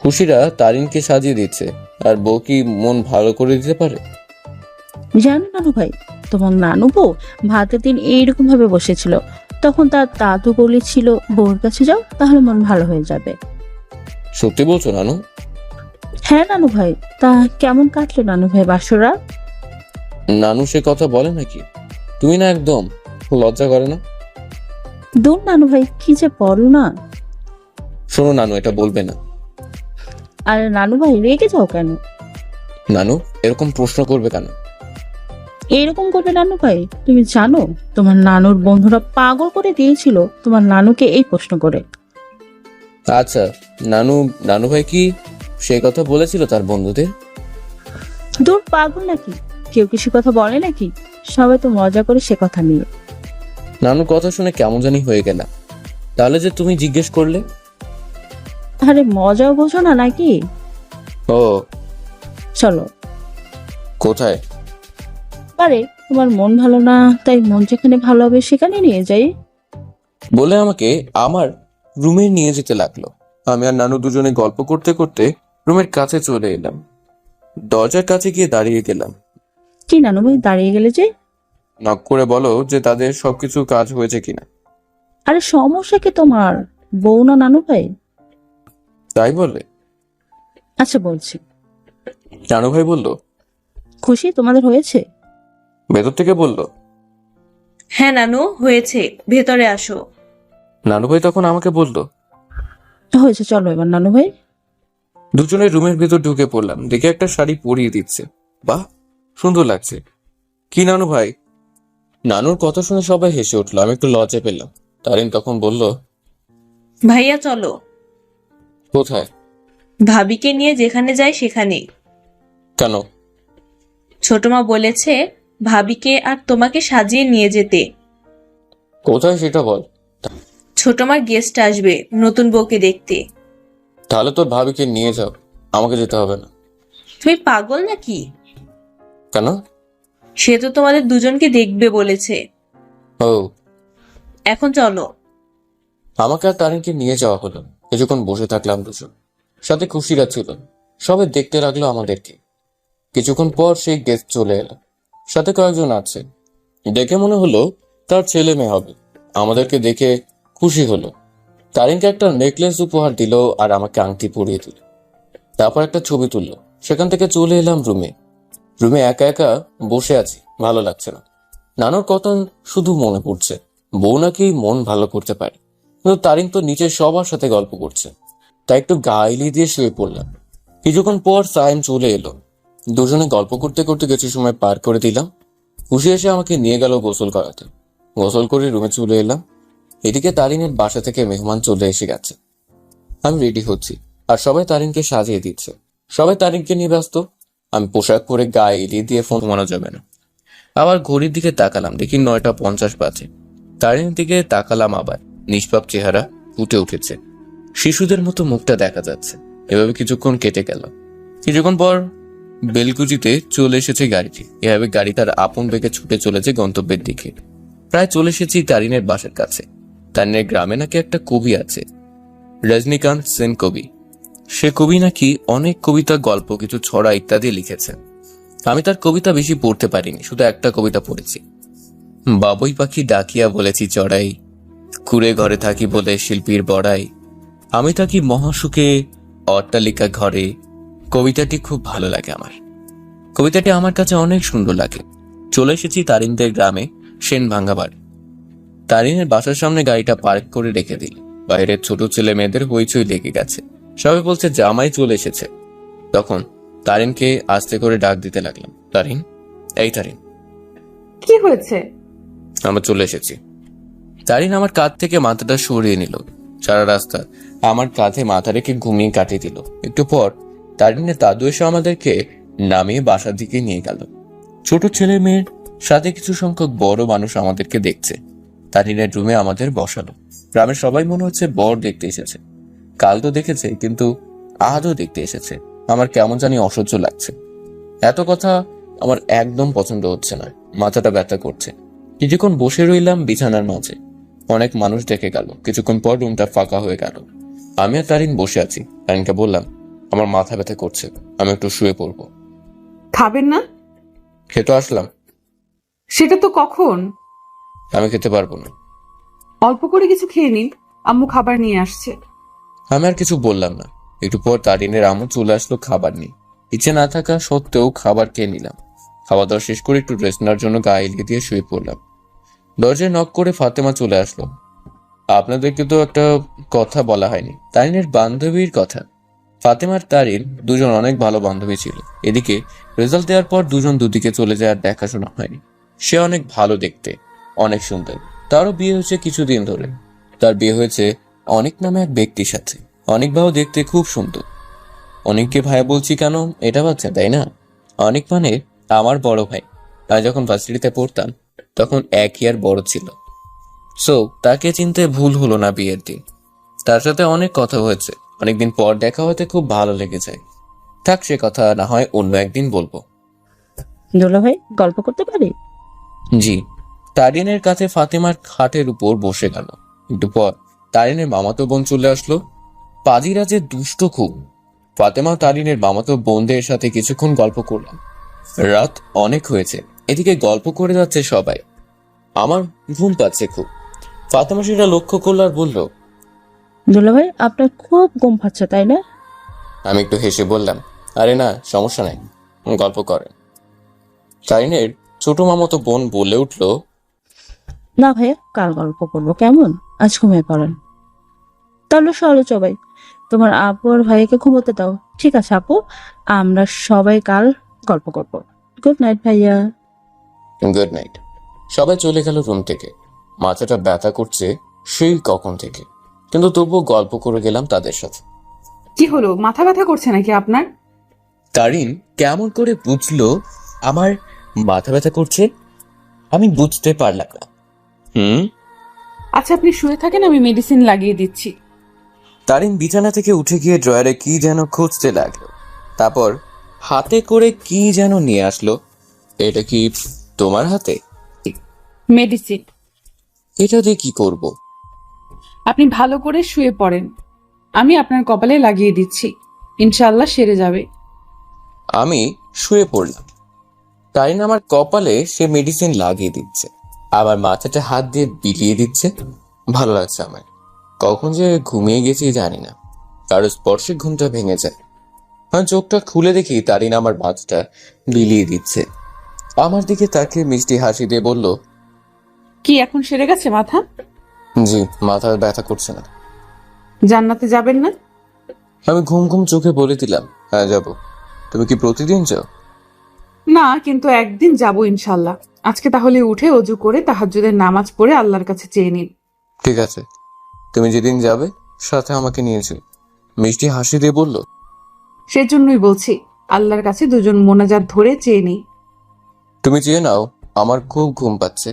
খুশিরা তারিনকে সাজিয়ে দিচ্ছে, আর বউ কি মন ভালো করে দিতে পারে? জানো নানু ভাই, তোমার নানু বউ ভাতের দিন এইরকম ভাবে বসেছিল, তখন তার দাদু বলেছিল বউর কাছে যাও, তাহলে মন ভালো হয়ে যাবে। সত্যি বলছো নানু? হ্যাঁ নানু ভাই। তা কেমন কাটলো নানু ভাই বাসরা? নানু সে কথা বলে নাকি? তুমি না একদম লজ্জা করে না? দূর নানু ভাই, কি যে বলো না। শোনো নানু, এটা বলবে না। আর নানু ভাই রেগে যাও কেন? নানু এরকম প্রশ্ন করবে কেন? এরকম করবে নানু ভাই? তুমি জানো তোমার নানুর বন্ধুরা পাগল করে দিয়েছিল তোমার নানুকে এই প্রশ্ন করে। আচ্ছা, নানু নানু ভাই কি সেই কথা বলেছিল তার বন্ধুদের? দূর পাগল নাকি, কেউ কিছু কথা বলে নাকি? সবাই তো মজা করে সে কথা নিয়ে। নানুর কথা শুনে কেমন জানি হয়ে গেলাম। তাহলে যে তুমি জিজ্ঞেস করলে? আরে মজাও বোঝো না নাকি? ও, চলো। কোথায়? আরে তোমার মন ভালো না, তাই মন যেখানে ভালো হবে সেখানে নিয়ে যাই। বলে আমাকে আমার রুমে নিয়ে যেতে লাগলো। আমি আর নানু দুজনে গল্প করতে করতে রুমের কাছে চলে এলাম। দরজার কাছে গিয়ে দাঁড়িয়ে গেলাম। কি নানু ভাই দাঁড়িয়ে গেলে যে? নক করে বলো যে তাদের সবকিছু কাজ হয়েছে কিনা। আরে সমস্যা কি তোমার? বউ না নানু ভাই? তাই বলে? আচ্ছা বলছি। নানু ভাই বলল। খুশি তোমাদের হয়েছে? ভেতর থেকে বলল। হ্যাঁ নানু, হয়েছে, ভেতরে আসো। নানু ভাই তখন আমাকে বলল। হয়েছে, চলো এবার নানু ভাই। দুজনে রুমের ভেতর ঢুকে পড়লাম। দেখে একটা শাড়ি পরিয়ে দিচ্ছে। বাহ, সুন্দর লাগছে। কি নানু ভাই? নানুর কথা শুনে সবাই হেসে উঠলো। আমি একটু লজ্জা পেলাম। তারিন তখন বলল। ভাইয়া চলো। কোথায়? ভাবিকে নিয়ে যেখানে যাই সেখানে। কেন? ছোট মা বলেছে ভাবিকে আর তোমাকে সাজিয়ে নিয়ে যেতে। কোথায় সেটা বল। ছোট মার গেস্ট আসবে নতুন বউকে দেখতে। তাহলে তোর ভাবিকে নিয়ে যাও, আমাকে যেতে হবে না। তুমি পাগল নাকি? কেন? সে তো তোমাদের দুজনকে দেখবে বলেছে। ও, এখন চলো। আমাকে আর তারিনকে নিয়ে যাওয়া হলো। কিছুক্ষণ বসে থাকলাম দুজন। সাথে খুশিরা ছিল। সবাই দেখতে লাগলো আমাদেরকে। কিছুক্ষণ পর সেই গেস্ট চলে এলো। সাথে কয়েকজন আছে। দেখে মনে হলো তার ছেলে মেয়ে হবে। আমাদেরকে দেখে খুশি হলো। তারিনকে একটা নেকলেস উপহার দিল আর আমাকে আংটি পরিয়ে দিল। তারপর একটা ছবি তুললো। সেখান থেকে চলে এলাম রুমে। রুমে একা একা বসে আছি, ভালো লাগছে না। নানুর কথা শুধু মনে পড়ছে। বউ নাকি মন ভালো করতে পারে, কিন্তু তারিন তো নিচে সবার সাথে গল্প করছে। তাই একটু গা এলিয়ে দিয়ে শুয়ে পড়লাম। কিছুক্ষণ পর সাইম চলে এলো। দুজনে গল্প করতে করতে কিছু সময় পার করে দিলাম। খুশি এসে আমাকে নিয়ে গেল গোসল করাতে। গোসল করে রুমে চলে এলাম। এদিকে তারিনের বাসা থেকে মেহমান চলে এসে গেছে। আমি রেডি হচ্ছি, আর সবাই তারিনকে সাজিয়ে দিচ্ছে। সবাই তারিনকে নিয়ে ব্যস্ত। আমি পোশাক পরে গায়ে এলিয়ে দিয়ে ফোন ঘুমানো যাবে না। আবার ঘড়ির দিকে তাকালাম, দেখি 9:50 বাজে। তারিনের দিকে তাকালাম আবার। নিষ্পাপ চেহারা, ফুটে উঠেছে। শিশুদের মতো মুখটা দেখা যাচ্ছে। এভাবে কিছুক্ষণ কেটে গেল। কিছুক্ষণ পর বেলকুচিতে চলে এসেছে গাড়িটি। এভাবে গাড়ি তার আপন বেগে ছুটে চলেছে গন্তব্যের দিকে। প্রায় চলে এসেছি তারিনের বাসার কাছে। তারিনের গ্রামে নাকি একটা কবি আছে, রজনীকান্ত সেন কবি। সে কবি নাকি অনেক কবিতা, গল্প, কিছু ছড়া ইত্যাদি লিখেছেন। আমি তার কবিতা বেশি পড়তে পারিনি, শুধু একটা কবিতা পড়েছি। বাবুই পাখি ডাকিয়া বলেছি চড়াই, কুড়ে ঘরে থাকি বলে শিল্পীর বড়াই, আমি থাকি মহাসুখে অট্টালিকা ঘরে। কবিতাটি খুব ভালো লাগে আমার। কবিতাটি আমার কাছে অনেক সুন্দর লাগে। চলে এসেছি তারিনদের গ্রামে, সেন ভাঙ্গা বাড়ি। তারিনের বাসার সামনে গাড়িটা পার্ক করে রেখে দিল। বাইরের ছোট ছেলে মেয়েদের হইচই লেগে গেছে। সবাই বলছে জামাই চলে এসেছে। তখন তারিনকে আস্তে করে ডাক দিতে লাগলাম। তারিন, এই তারিন। কি হয়েছে? আমরা চলে এসেছি। তারিন আমার কাঁধ থেকে মাথাটা সরিয়ে নিল। সারা রাস্তা আমার কাঁধে মাথা রেখে ঘুমিয়ে কাটিয়ে দিল। একটু পর তারিনের দাদু এসে আমাদেরকে নামিয়ে বাসার দিকে নিয়ে গেল। ছোট ছেলে মেয়ের সাথে কিছু সংখ্যক বড় মানুষ আমাদেরকে দেখছে। তারিনের রুমে আমাদের বসালো। গ্রামের সবাই মনে হচ্ছে বর দেখতে এসেছে। কাল তো দেখেছে, কিন্তু আজও দেখতে এসেছে। আমার কেমন জানি অসহ্য লাগছে। এত কথা আমার একদম পছন্দ হচ্ছে না। মাথাটা ব্যথা করছে। কিছুক্ষণ বসে রইলাম বিছানার মাঝে। অনেক মানুষ দেখে গেল। কিছুক্ষণ পর রুমটা ফাঁকা হয়ে গেল। আমি আর তারিন বসে আছি। তারিনকে বললাম, আমার মাথা ব্যথা করছে, আমি একটু শুয়ে পড়বো। খাবেন না? খেতে আসলাম। সেটা তো কখন। আমি খেতে পারবো না। অল্প করে কিছু খেয়ে নিন, আম্মু খাবার নিয়ে আসছে। আমি আর কিছু বললাম না। একটু পর তারিনের আম্মু চলে আসলো খাবার নিয়ে। ইচ্ছে না থাকা সত্ত্বেও খাবার খেয়ে নিলাম। খাওয়া দাওয়া শেষ করে একটু রেস্ট নেওয়ার জন্য গায়ে এলিয়ে দিয়ে শুয়ে পড়লাম। দরজায় নক করে ফাতেমা চলে আসলো। আপনাদেরকে তো একটা কথা বলা হয়নি, তারিনের বান্ধবীর কথা। ফাতেমা আর তারিন দুজন অনেক ভালো বান্ধবী ছিল। এদিকে রেজাল্ট দেওয়ার পর দুজন দুদিকে চলে যায়, আর দেখাশোনা হয়নি। সে অনেক ভালো দেখতে, অনেক সুন্দর। তারও বিয়ে হয়েছে কিছুদিন ধরে। তার বিয়ে হয়েছে অনেক নামে এক ব্যক্তির সাথে। অনেক ভাও দেখতে খুব সুন্দর। অনেককে ভাইয়া বলছি কেন, এটা বাচ্চা তাই না? অনেক মানে আমার বড় ভাই। আমি যখন ভার্সিটিতে পড়তাম তখন 1 ইয়ার বড় ছিল। সো তাকে চিনতে ভুল হলো না বিয়ের দিন। তার সাথে অনেক কথা হয়েছে, অনেকদিন পর দেখা হতে খুব ভালো লেগে যায়। থাক, সে কথা না হয় অন্য একদিন বলবো। দুলা ভাই গল্প করতে পারি? জি। তারিনের কাছে ফাতেমার খাটের উপর বসে গেল। একটু পর তারিনের মামাতো বোন চলে আসলো। পাজিরা যে দুষ্ট খুব। ফাতেমা তারিনের মামাতো বোনদের সাথে কিছুক্ষণ গল্প করলাম। রাত অনেক হয়েছে, এদিকে গল্প করে যাচ্ছে সবাই। আমার ঘুম পাচ্ছে খুব। ফাতেমা সেটা লক্ষ্য করলো আর বলল, দুলা ভাই আপনার খুব ঘুম পাচ্ছে তাই না? আমি একটু হেসে বললাম, আরে না, সমস্যা নাই, গল্প করেন। তারিনের ছোট মামাতো বোন বলে উঠল, না ভাইয়া, কাল গল্প করবো কেমন? আজ ঘুমিয়ে পড়েন। তাহলে চলো সবাই, তোমার আপু আর ভাইয়াকে ঘুমোতে দাও। ঠিক আছে আপু, আমরা সবাই কাল গল্প করবো। গুড নাইট ভাইয়া। Good night. সবাই চলে গেল রুম থেকে। মাথাটা ব্যথা করছে সেই কখন থেকে, কিন্তু তবুও গল্প করে গেলাম তাদের সাথে। কি হলো, মাথা ব্যথা করছে নাকি আপনার? তারিন কেমন করে বুঝলো আমার মাথা ব্যথা করছে? আমি বুঝতে পারলাম না। আচ্ছা আপনি শুয়ে থাকেন, আমি মেডিসিন লাগিয়ে দিচ্ছি। তারিন বিছানা থেকে উঠে গিয়ে ড্রয়ারে কি যেন খুঁজতে লাগলো। তারপর হাতে করে কি যেন নিয়ে আসলো। এটা কি তোমার হাতে? মেডিসিন। এটা দিয়ে কি করব? আপনি ভালো করে শুয়ে পড়েন, আমি আপনার কপালে লাগিয়ে দিচ্ছি, ইনশাআল্লাহ সেরে যাবে। আমি শুয়ে পড়লাম। তারিন আমার কপালে সে মেডিসিন লাগিয়ে দিচ্ছে, আমার মাথাটা হাত দিয়ে বিলিয়ে দিচ্ছে। ভালো লাগছে আমার। কখন যে ঘুমিয়ে গেছি জানি না, কারো স্পর্শে ঘুমটা ভেঙে যায়। আমি চোখটা খুলে দেখি তারিন আমার মাথাটা বিলিয়ে দিচ্ছে। আমার দিকে তাকে মিষ্টি হাসি দিয়ে বলল, কি এখন সেরে গেছে মাথা? জি, মাথা ব্যথা করছে না। জান্নাতে যাবেন না? আমি ঘুম ঘুম চোখে বলে দিলাম, হ্যাঁ যাব। তুমি কি প্রতিদিন যাও? না, কিন্তু একদিন যাব ইনশাআল্লাহ। আজকে তাহলে উঠে অজু করে তাহাজ্জুদের নামাজ পড়ে আল্লাহর কাছে চেয়ে নিন। ঠিক আছে, তুমি যেদিন যাবে সাথে আমাকে নিয়ে যেও। মিষ্টি হাসি দিয়ে বলল, সেজন্যই বলছি, আল্লাহর কাছে দুজন মোনাজাত ধরে চেয়ে নিই। তুমি চেয়ে নাও, আমার খুব ঘুম পাচ্ছে।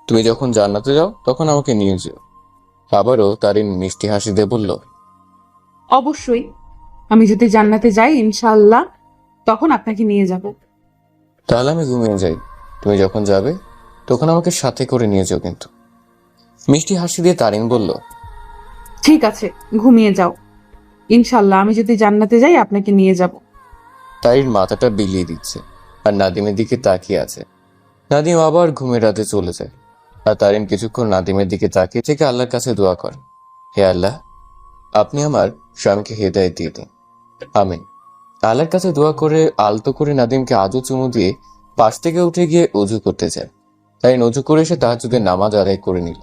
তুমি যখন জান্নাতে যাও তখন আমাকে নিয়ে যেও। আবারও তারিন মিষ্টি হাসি দিয়ে বলল, অবশ্যই, আমি যদি জান্নাতে যাই ইনশাআল্লাহ তখন আপনাকে নিয়ে যাব। তাহলে আমি ঘুমিয়ে যাই। তুমি যখন যাবে তখন আমাকে সাথে করে নিয়ে যাও কিন্তু। মিষ্টি হাসি দিয়ে তারিন বলল, ঠিক আছে, ঘুমিয়ে যাও, ইনশাআল্লাহ আমি যদি জান্নাতে যাই আপনাকে নিয়ে যাব। তারিন মাথাটা বিলিয়ে দিচ্ছে আর নাদিমের দিকে তাকিয়ে আছে। নাদিম আবার ঘুমের রাতে চলে যায়, আর তারিন কিছুক্ষণ নাদিমের দিকে তাকিয়ে থেকে আল্লাহর কাছে দোয়া করে, হে আল্লাহ, আপনি আমার স্বামীকে হেদায়েত দিয়ে দিন, আমিন। আল্লাহর কাছে দোয়া করে আলতো করে নাদিমকে আজও চুমু দিয়ে পাশ থেকে উঠে গিয়ে অজু করতে যায়। তারিন অজু করে এসে তাহাজ্জুদের নামাজ আদায় করে নিল,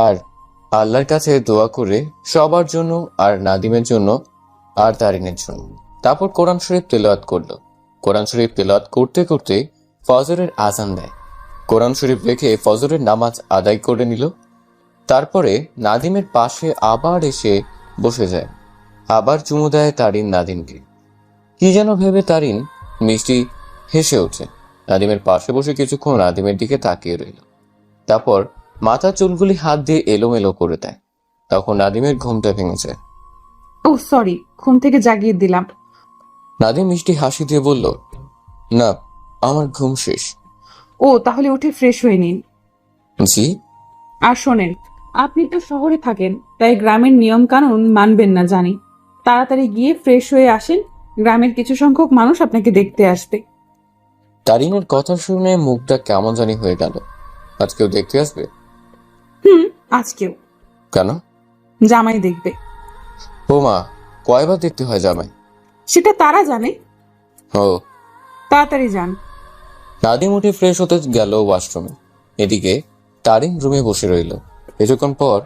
আর আল্লাহর কাছে দোয়া করে সবার জন্য, আর নাদিমের জন্য আর তারিনের জন্য। তারপর কোরআন শরীফ তেলাওয়াত করলো। কোরআন শরীফ তেলাওয়াত করতে করতে ফজরের আজান দেয়। কোরআন শরীফ রেখে ফজরের নামাজ আদায় করে নিল। তারপরে নাদিমের পাশে আবার এসে বসে যায়। আবার চুমু দেয় তারিন নাদিমকে। কি যেন ভেবে তারিন মিষ্টি হেসে ওঠে। নাদিমের পাশে বসে কিছুক্ষণ নাদিমের দিকে তাকিয়ে রইল। তারপর মাথার চুলগুলি হাত দিয়ে এলোমেলো করে দেয়। তখন নাদিমের ঘুমটা ভেঙে যায়। ও সরি, ঘুম থেকে জাগিয়ে দিলাম। নাদিম মিষ্টি হাসি দিয়ে বলল, না, আমার ঘুম শেষ। ও তাহলে উঠে ফ্রেশ হয়ে নিন। জি। আর শোনেন, আপনি তো শহরে থাকেন, তাই গ্রামের নিয়ম কানুন মানবেন না জানি। তাড়াতাড়ি গিয়ে ফ্রেশ হয়ে আসেন, গ্রামের কিছু সংখ্যক মানুষ আপনাকে দেখতে আসবে। তারিনের কথা শুনে মুখটা কেমন জানি হয়ে গেল। আজকেও দেখতে আসবে? আজকেও কেন? জামাই দেখবে। ও মা, কয়বার দেখতে হয় জামাই? সেটা তারা জানে। ও। তাড়াতাড়ি যান। নাদিম উঠে ফ্রেশ হতে গেল ওয়াশরুমে। এদিকে তারিন রুমে বসে রইল। কিছুক্ষণ পর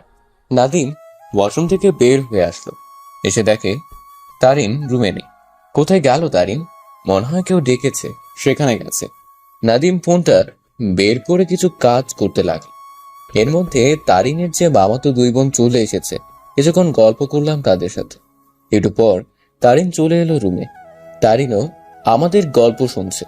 নাদিম ওয়াশরুম থেকে বের হয়ে আসলো। এসে দেখে তারিন রুমে নেই। কোথায় গেল তারিন? মনে হয় কেউ ডেকেছে, সেখানে গেছে। নাদিম ফোনটা বের করে কিছু কাজ করতে লাগলো। এর মধ্যে তারিনের যে মামাতো দুই বোন চলে এসেছে। কিছুক্ষণ গল্প করলাম তাদের সাথে। একটু পর তারিন চলে এলো রুমে। তারিনও আমাদের গল্প শুনছে।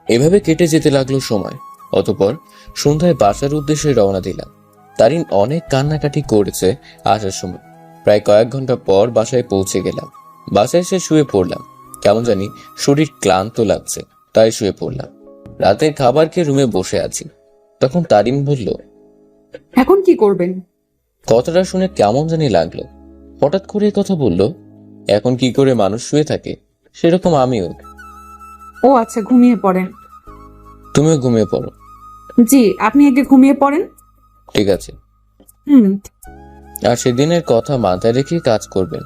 এভাবে কেটে যেতে লাগলো সময়। অতঃপর সন্ধ্যায় বাসার উদ্দেশ্যে রওনা দিলাম। তারিন অনেক কান্নাকাটি করেছে আসার সময়। প্রায় কয়েক ঘন্টা পর বাসায় পৌঁছে গেলাম। বাসায় এসে শুয়ে পড়লাম। কেমন জানি শরীর ক্লান্ত লাগছে, তাই শুয়ে পড়লাম। রাতের খাবার খেয়ে রুমে বসে আছি। তখন তারিন বলল, এখন কি করবেন? কথাটা শুনে কেমন জানি লাগলো। হঠাৎ করে এই কথা বলল। এখন কি করে মানুষ শুয়ে থাকে, সেরকম আমিও। ও আচ্ছা, ঘুমিয়ে পড়েন। তুমিও ঘুমিয়ে পড়ো। জি, আপনি আগে ঘুমিয়ে পড়েন। ঠিক আছে। হুম। আর সেদিনের কথা মাথায় রেখে কাজ করবেন।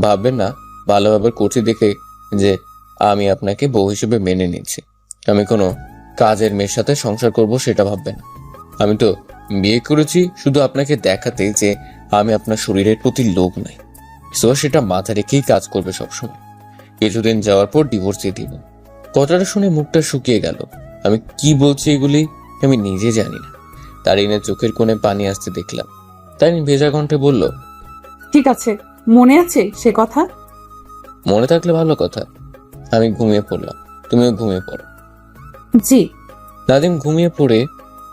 ভাববেন না ভালোভাবে করছি দেখে যে আমি আপনাকে বউ হিসেবে মেনে নিচ্ছি। আমি কোনো কাজের মেয়ের সাথে সংসার করব সেটা ভাববেন না। আমি তো বিয়ে করেছি শুধু আপনাকে দেখাতে যে আমি আপনার শরীরের প্রতি লোভ নাই। সো সেটা মাথায় রেখেই কাজ করবে সবসময়। কিছুদিন যাওয়ার পর ডিভোর্স দিয়ে দিব। কথাটা শুনে মুখটা শুকিয়ে গেল। আমি কি বলছি এগুলি আমি নিজে জানি না। তারিনের চোখের কোণে পানি আসতে দেখলাম। তারিন ভেজা কণ্ঠে বলল, ঠিক আছে, মনে আছে সে কথা? মনে থাকলে ভালো কথা। আমি ঘুমিয়ে পড়লাম, তুমিও ঘুমিয়ে পড়ো। জি। নাদিম ঘুমিয়ে পড়ে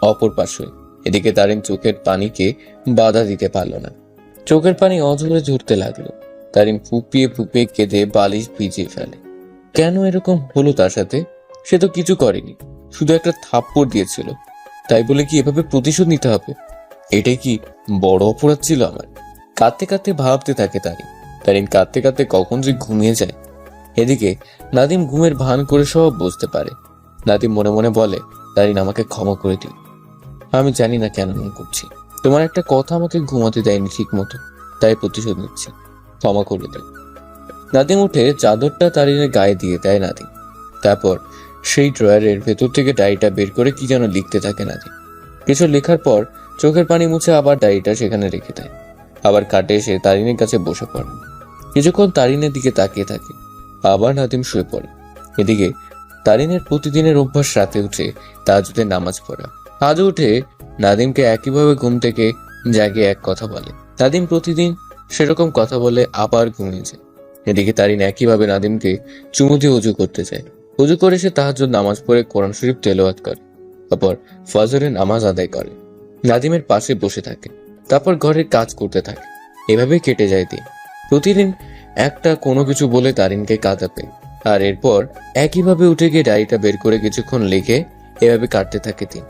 অপর পাশে। এদিকে তারিন চোখের পানিকে বাধা দিতে পারল না। চোখের পানি অঝরে ঝরতে লাগলো। তারিন ফুপিয়ে ফুপিয়ে কেঁদে বালিশ ভিজিয়ে ফেলে। কেন এরকম হলো তার সাথে? সে তো কিছু করেনি, শুধু একটা থাপ্পড় দিয়েছিল। তাই বলে কি এভাবে প্রতিশোধ নিতে হবে? এটাই কি বড় অপরাধ ছিল আমার? কাঁদতে কাঁদতে ভাবতে থাকে তারিন কাঁদতে কাঁদতে কখন যে ঘুমিয়ে যায়। এদিকে নাদিম ঘুমের ভান করে সব বুঝতে পারে। নাদিম মনে মনে বলে, তারিন আমাকে ক্ষমা করে দিও। আমি জানি না কেন মন করছি। তোমার একটা কথা আমাকে ঘুমাতে দেয়নি ঠিক মতো, তাই প্রতিশোধ নিচ্ছি। ক্ষমা করে দেয়। নাদিম উঠে চাদরটা তারিনের গায়ে দিয়ে দেয় নাদিম। তারপর সেই ড্রয়ারের ভেতর থেকে ডায়েরিটা বের করে কি যেন লিখতে থাকে নাদিম। কিছু লেখার পর চোখের পানি মুছে আবার ডায়েরিটা সেখানে রেখে দেয়। আবার কাটে এসে তারিনের কাছে বসে পড়ে। কিছুক্ষণ তারিনের দিকে তাকিয়ে থাকে। আবার নাদিম শুয়ে পড়ে। এদিকে তারিনের প্রতিদিনের অভ্যাস রাতে উঠে তাহাজ্জুদের নামাজ পড়া। আজ উঠে নাদিমকে একইভাবে ঘুম থেকে জাগিয়ে এক কথা বলে। নাদিম প্রতিদিন সেরকম কথা বলে আবার ঘুমিয়ে যায়। এদিকে তারিন একইভাবে নাদিমকে চুমু দিয়ে উজু করতে চায়। উজু করে সে তাহাজ্জুদ নামাজ পড়ে কোরআন শরীফ তেলাওয়াত করে। তারপর ফজরের নামাজ আদায় করে। নাদিমের পাশে বসে থাকে। তারপর ঘরের কাজ করতে থাকে। এভাবে কেটে যায় দিন। প্রতিদিন একটা কোনো কিছু বলে তারিনকে কাঁদাবে। আর এরপর একইভাবে উঠে গিয়ে ডায়েরিটা বের করে কিছুক্ষণ লিখে এভাবে কাটতে থাকে দিন।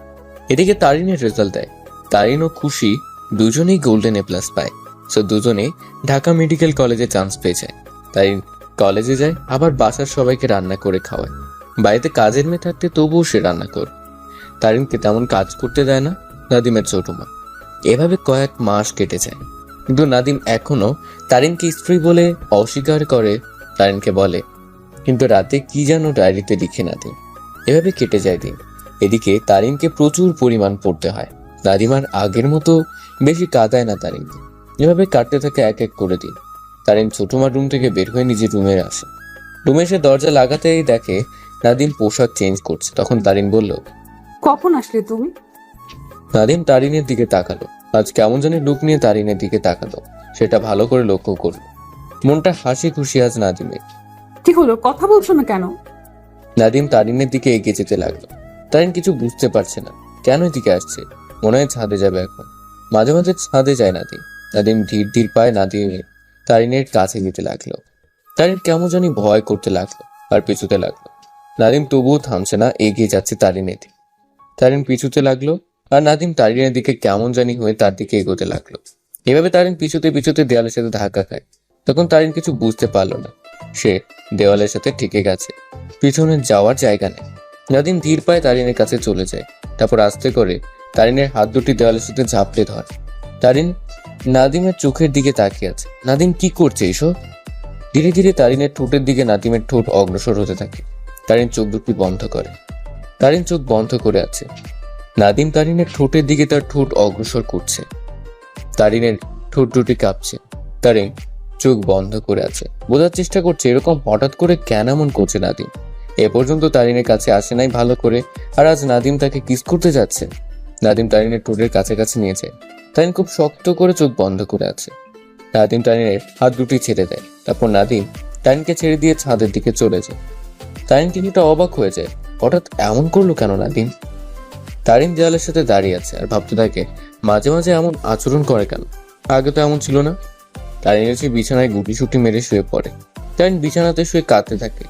এদিকে তারিনের রেজাল্ট দেয়। তারিন ও খুশি দুজনেই গোল্ডেন এ প্লাস পায়। সো দুজনেই ঢাকা মেডিকেল কলেজে চান্স পেয়ে যায়। তারিন কলেজে যায়, আবার বাসার সবাইকে রান্না করে খাওয়ায়। বাড়িতে কাজের মেয়ে থাকতে তবুও সে রান্না করে। তারিনকে তেমন কাজ করতে দেয় না নাদিমের ছোট মা। এভাবে কয়েক মাস কেটে যায়, কিন্তু নাদিম এখনো তারিনকে স্ত্রী বলে অস্বীকার করে। তারিনকে বলে, কিন্তু রাতে কি যেন ডায়েরিতে লিখে নাদিম। এভাবে কেটে যায় দিন। এদিকে তারিনকে প্রচুর পরিমাণ পড়তে হয়। নাদিম আর আগের মতো বেশি কাঁদায় না তারিনকে। এভাবে কাটতে থাকে এক এক করে দিন। তারিন ছোটমার রুম থেকে বের হয়ে নিজের রুমে আসে। রুমে এসে দরজা লাগাতেই দেখে নাদিম পোশাক চেঞ্জ করছে। তখন তারিন বলল, কখন আসলে তুমি? নাদিম তারিনের দিকে তাকালো। আজ কেমন জানি লুক নিয়ে তারিনের দিকে তাকালো। সেটা ভালো করে লক্ষ্য করলো। মনটা হাসি খুশি আজ নাদিমের। ঠিক হলো, কথা বলছো না কেন? নাদিম তারিনের দিকে এগিয়ে যেতে লাগলো। তারিন কিছু বুঝতে পারছে না কেন এদিকে আসছে। মনে হয় ছাদে যাবে এখন। মাঝে মাঝে ছাদে যায় নাদিম। নাদিম ধীর ধীর পায়ে নাদিমের তারিনের কাছে যেতে লাগলো। তারিন কেমন জানি ভয় করতে লাগলো আর পিছুতে লাগলো। নাদিম তবুও থামছে না, এগিয়ে যাচ্ছে তারিনের দিকে। তারিন পিছুতে লাগলো আর নাদিম তারিনের দিকে কেমন জানি হয়ে তার দিকে এগোতে লাগলো। এভাবে তারিন পিছুতে পিছুতে দেয়ালের সাথে ধাক্কা খায়। তখন তারিন কিছু বুঝতে পারলো না। সে দেওয়ালের সাথে ঠেকে গেছে, পিছনে যাওয়ার জায়গা নেই। নাদিম ধীর পায়ে তারিনের কাছে চলে যায়, তারপর আস্তে করে তারিনের হাত দুটি দেওয়ালের সাথে ঝাপটে ধরে। তারিন নাদিমের চোখের দিকে তাকিয়ে আছে। নাদিম কি করছে এসব? ধীরে ধীরে তারিনের ঠোঁটের দিকে নাদিমের ঠোঁট অগ্রসর হতে থাকে। তারিন চোখ দুটি বন্ধ করে। তারিন চোখ বন্ধ করে আছে। নাদিম তারিনের ঠোঁটের দিকে তার ঠোঁট অগ্রসর করছে। তারিনের ঠোঁট দুটি কাঁপছে। তারিন চোখ বন্ধ করে আছে, বোঝার চেষ্টা করছে এরকম হঠাৎ করে কেন এমন করছে নাদিম। এ পর্যন্ত তারিনের কাছে আসে নাই ভালো করে, আর আজ নাদিম তাকে কিস করতে যাচ্ছে। নাদিম তারিনের ঠোঁটের কাছাকাছি নিয়ে যায়। তারিন খুব শক্ত করে চোখ বন্ধ করে আছে। নাদিম তারিনের হাত দুটি ছেড়ে দেয়। তারপর নাদিম তারিনকে ছেড়ে দিয়ে ছাদের দিকে চলে যায়। তারিন কিছুটা অবাক হয়ে যায়, হঠাৎ এমন করলো কেন নাদিম? তারিন দেয়ালের সাথে দাঁড়িয়ে আছে আর ভাবতে থাকে মাঝে মাঝে এমন আচরণ করে কেন, আগে তো এমন ছিল না। তারিন এসে বিছানায় গুটিসুটি মেরে শুয়ে পড়ে। তারিন বিছানাতে শুয়ে কাঁদতে থাকে।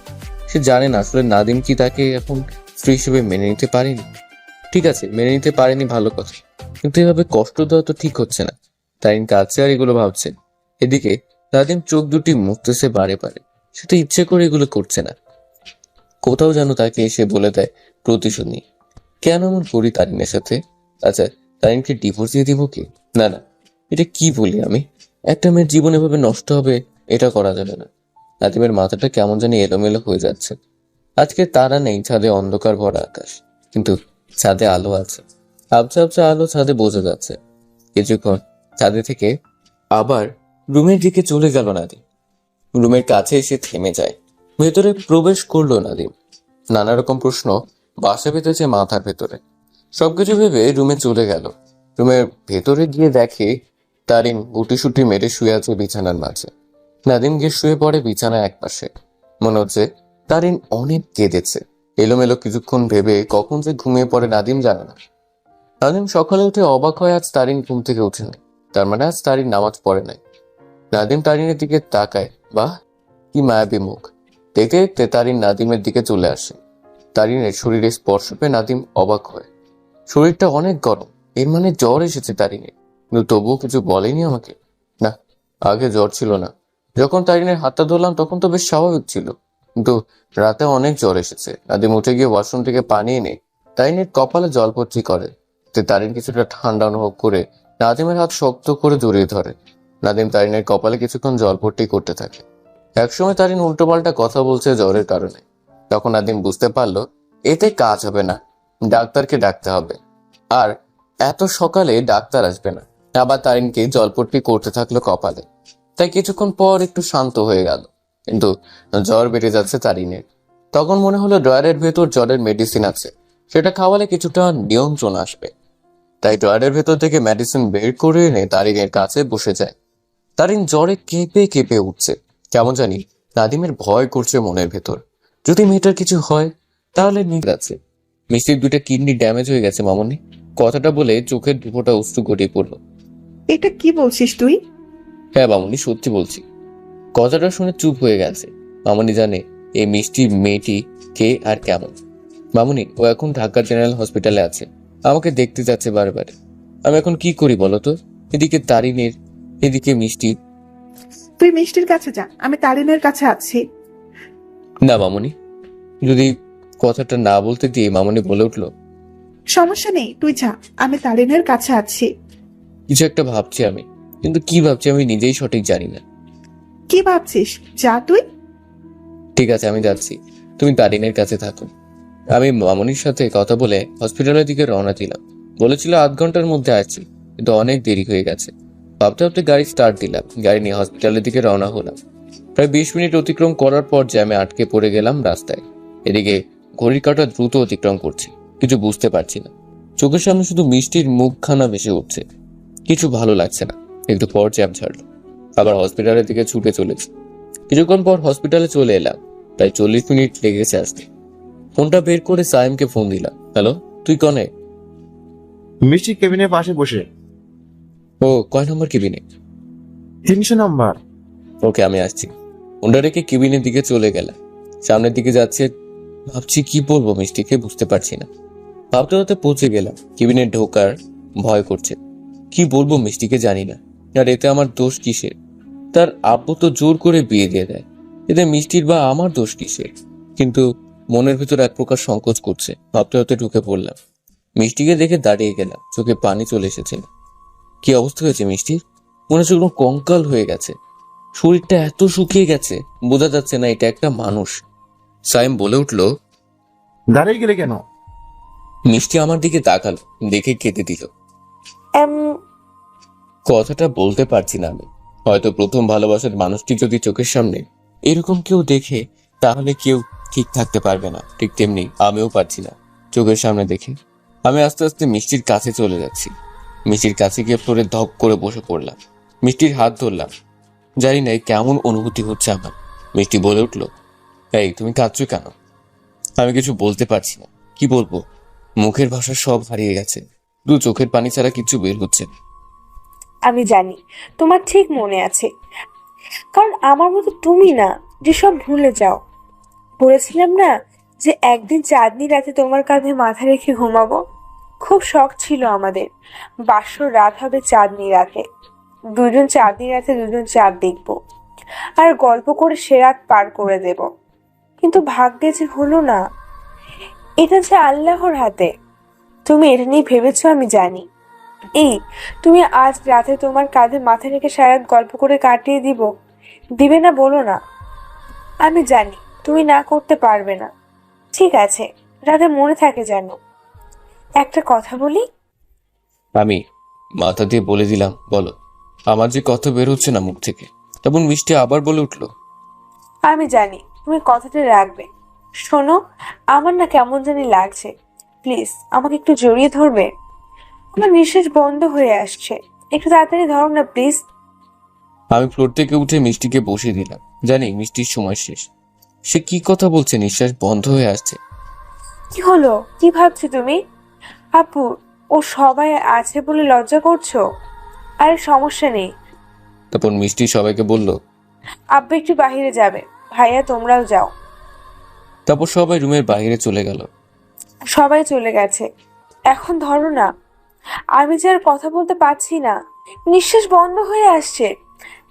সে জানে না আসলে নাদিম কি তাকে এখন স্ত্রী হিসেবে মেনে নিতে পারেনি। ঠিক আছে, মেনে নিতে পারেনি ভালো কথা, কিন্তু এভাবে কষ্ট দেওয়া তো ঠিক হচ্ছে না। তারিন কাঁদছে আর এগুলো ভাবছে। এদিকে নাদিম চোখ দুটি মুছতেছে বারে বারে। সে তো ইচ্ছে করে এগুলো করছে না, কোথাও যেন তাকে এসে বলে দেয় প্রতিশোধ নিই। কেন এমন করি তারিনের সাথে? আচ্ছা, তারিনকে ডিভোর্স দিয়ে দিব কি? না না, এটা কি বলি আমি? একটা মেয়ের জীবন এভাবে নষ্ট হবে, এটা করা যাবে না। নাদিমের মাথাটা কেমন জানি এলোমেলো হয়ে যাচ্ছে। আজকে তারা নেই, ছাদে অন্ধকার ভরা আকাশ, কিন্তু ছাদে আলো আছে। আবছা আবছা আলো ছাদে বোঝা যাচ্ছে। কিছুক্ষণ ছাদে থেকে আবার রুমের দিকে চলে গেল নাদিম। রুমের কাছে এসে থেমে যায়। ভেতরে প্রবেশ করলো নাদিম। নানা রকম প্রশ্ন বাসা বেঁধেছে মাথার ভেতরে। সবকিছু ভেবে রুমে চলে গেল। রুমের ভেতরে গিয়ে দেখে তারিন গুটিসুটি মেরে শুয়ে আছে বিছানার মাঝে। নাদিম গিয়ে শুয়ে পড়ে বিছানায় একপাশে। মনে হচ্ছে তারিন অনেক কেঁদেছে। এলোমেলো কিছুক্ষণ ভেবে কখন যে ঘুমিয়ে পড়ে নাদিম জানে না। নাদিম সকালে উঠে অবাক হয় আজ তারিন ঘুম থেকে ওঠেনি। তার মানে আজ তারিন নামাজ পড়ে নাই। নাদিম তারিনের দিকে তাকায়, বাহ কি মায়াবী মুখ। দেখতে দেখতে তারিন নাদিমের দিকে চলে আসে। তারিনের শরীরে স্পর্শ পেয়ে নাদিম অবাক হয়। শরীরটা অনেক গরম, এর মানে জ্বর এসেছে তারিনের, কিন্তু তবুও কিছু বলেনি আমাকে। না, আগে জ্বর ছিল না। যখন তারিনের হাতটা ধরলাম তখন তো বেশ স্বাভাবিক ছিল, কিন্তু রাতে অনেক জ্বর এসেছে। নাদিম উঠে গিয়ে ওয়াশরুম থেকে পানি এনে তারিনের কপালে জলপট্টি করে। তারিন কিছুটা ঠান্ডা অনুভব করে নাদিমের হাত শক্ত করে জড়িয়ে ধরে। নাদিম তারিনের কপালে কিছুক্ষণ জলপট্টি করতে থাকে। একসময় তারিন উল্টোপাল্টা কথা বলছে জ্বরের কারণে। তখন নাদিম বুঝতে পারলো এতে কাজ হবে না, ডাক্তারকে ডাকতে হবে। আর এত সকালে ডাক্তার আসবে না। আবার তারিনকে জলপট্টি করতে থাকলো কপালে। তাই কিছুক্ষণ পর একটু শান্ত হয়ে গেল, কিন্তু জ্বর বেড়ে যাচ্ছে তারিনের। তখন মনে হলো ড্রয়ারের ভেতর জ্বরের মেডিসিন আছে, সেটা খাওয়ালে কিছুটা নিয়ন্ত্রণ আসবে। তাই ড্রয়ারের ভেতর থেকে মেডিসিন বের করে এনে তারিনের কাছে বসে যায়। তারিন জ্বরে কেঁপে কেঁপে উঠছে। কেমন জানি নাদিমের ভয় করছে মনের ভেতর। যদি মেয়েটার কিছু হয় তাহলে নিয়ে যাচ্ছে। মিষ্টির দুইটা কিডনি ড্যামেজ হয়ে গেছে মামনি। কথাটা বলে চোখের দুপোটা অশ্রু গড়িয়ে পড়লো। এটা কি বলছিস তুই? হ্যাঁ মামনি, সত্যি বলছি। কথাটা শুনে চুপ হয়ে গেছে। মামনি জানে এই মিষ্টি মেয়েটি কে আর কেমন। মামনি, ও এখন ঢাকা জেনারেল হসপিটালে আছে, আমাকে দেখতে যাচ্ছে বারবার। আমি এখন কি করি বলতো? এদিকে তারিনের, এদিকে মিষ্টি। তুই মিষ্টির কাছে যা, আমি তারিনের কাছে আছি। না মামনি, যদি কথাটা না বলতে দিয়ে মামনি বলে উঠলো, সমস্যা নেই, তুই যা, আমি তারিনের কাছে আছি। কিছু একটা ভাবছি আমি, কিন্তু কি ভাবছি আমি নিজেই সঠিক জানি না। কি ভাবছিস? যা তুই। ঠিক আছে, আমি যাচ্ছি, তুমি তারিনের কাছে থাকো। আমি মামনির সাথে কথা বলে হসপিটালের দিকে রওনা দিলাম। বলেছিল 8 ঘন্টার মধ্যে আসছি, কিন্তু অনেক দেরি হয়ে গেছে। ভাবতে ভাবতে গাড়ি স্টার্ট দিলাম, গাড়ি নিয়ে হসপিটালের দিকে রওনা হলাম। প্রায় 20 মিনিট অতিক্রম করার পর জ্যামে আটকে পড়ে গেলাম রাস্তায়। এদিকে ঘড়ির কাঁটা দ্রুত অতিক্রম করছি, কিছু বুঝতে পারছি না। চোখের সামনে শুধু মিষ্টির মুখখানা ভেসে উঠছে। কিছু ভালো লাগছে না। একটু পর জ্যাম ছাড়লো, আবার হসপিটালের দিকে ছুটে চলেছি। কিছুক্ষণ পর হসপিটালে চলে এলাম। প্রায় 40 মিনিট লেগেছে আসতে। ফোনটা বের করে সাইমকে ফোন দিলাম। হ্যালো, তুই কনে? মিষ্টি কেবিনের পাশে বসে। ও কয় নম্বর কেবিনে? 300 নম্বর। ওকে, আমি আসছি। ফোনটা রেখে কেবিনের দিকে চলে গেলাম। সামনের দিকে যাচ্ছে, ভাবছি কি বলবো মিষ্টিকে, বুঝতে পারছি না। ভাবতে ভাবতে পৌঁছে গেলাম। কেবিনে ঢোকার ভয় করছে, কি বলবো মিষ্টিকে জানি না। আর এতে আমার দোষ কিসের? তার আব্বু তো জোর করে বিয়ে দিয়ে দেয়, এতে মিষ্টির বা আমার দোষ কিসের? কিন্তু মনের ভিতর এক প্রকার সংকোচ করছে। ভাবতে ভাবতে ঢুকে পড়লাম। মিষ্টিকে দেখে দাঁড়িয়ে গেলাম, চোখে পানি চলে এসেছে। কি অবস্থা হয়েছে মিষ্টির? মনে হচ্ছে কোনো কঙ্কাল হয়ে গেছে, শরীরটা এত শুকিয়ে গেছে, বোঝা যাচ্ছে না এটা একটা মানুষ। সাইম বলে উঠলো। দাঁড়িয়ে গেলে কেন? মিষ্টি আমার দিকে তাকালো, দেখে কেঁদে দিল। এম কথাটা বলতে পারছি না আমি। হয়তো প্রথম ভালোবাসার মানুষটি যদি চোখের সামনে এরকম কেউ দেখে, তাহলে কেউ ঠিক থাকতে পারবে না। ঠিক তেমনি আমিও পারছি না চোখের সামনে দেখে। আমি আস্তে আস্তে মিষ্টির কাছে চলে যাচ্ছি। মিষ্টির কাছে গিয়ে ফ্লোরে ধপ করে বসে পড়লাম। মিষ্টির হাত ধরলাম। জানি না কেমন অনুভূতি হচ্ছে আমার। মিষ্টি বলে উঠলো, এই তুমি কাঁদছো কেন? আমি কিছু বলতে পারছি না, কি বলবো? মুখের ভাষা সব হারিয়ে গেছে, দু চোখের পানি ছাড়া কিছু বের হচ্ছে না। আমি জানি তোমার ঠিক মনে আছে, কারণ আমার মতো তুমি না যে সব ভুলে যাও। বলেছিলাম না যে একদিন চাঁদনি রাতে তোমার কাঁধে মাথা রেখে ঘুমাবো। খুব শখ ছিল আমাদের, বাসর রাত হবে চাঁদনি রাতে, দুজন চাঁদনি রাতে দুজন চাঁদ দেখবো আর গল্প করে সে রাত পার করে দেব। কিন্তু ভাগ্যে যে হলো না, এটা যে আল্লাহর হাতে। তুমি এটা নিয়ে ভেবেছো আমি জানি। এই তুমি আজ রাতে তোমার কাঁধে মাথা রেখে সারাত গল্প করে কাটিয়ে দিবে না বলো না। আমি জানি তুমি না করতে পারবে না, ঠিক আছে, রাতে মনে থাকে যেন। একটা কথা বলি? আমি মাথা দিয়ে বলে দিলাম, বলো। আমার যে কথা বের হচ্ছে না মুখ থেকে। তখন মিষ্টি আবার বলে উঠলো, আমি জানি তুমি কথাটা রাখবে। শোনো, আমার না কেমন জানি লাগছে, প্লিজ আমাকে একটু জড়িয়ে ধরবে? আমার নিঃশ্বাস বন্ধ হয়ে আসছে, একটু তাড়াতাড়ি ধরো না প্লিজ। আমি ফ্লোর থেকে উঠে মিষ্টিকে বসিয়ে দিলাম। জানি মিষ্টির সময় শেষ। সে কি কথা বলছে, নিঃশ্বাস বন্ধ হয়ে আসছে। কি হলো, কি ভাবছো তুমি? আপু, ও সবাই আছে বলে লজ্জা করছো? আরে সমস্যা নেই। তারপর মিষ্টি সবাইকে বলল। আব্বু একটু বাইরে যাবে, ভাইয়া তোমরাও যাও। তারপর সবাই রুমের বাইরে চলে গেল। সবাই চলে গেছে, এখন ধরো না। আমি যে আর কথা বলতে পারছি না, নিঃশ্বাস বন্ধ হয়ে আসছে।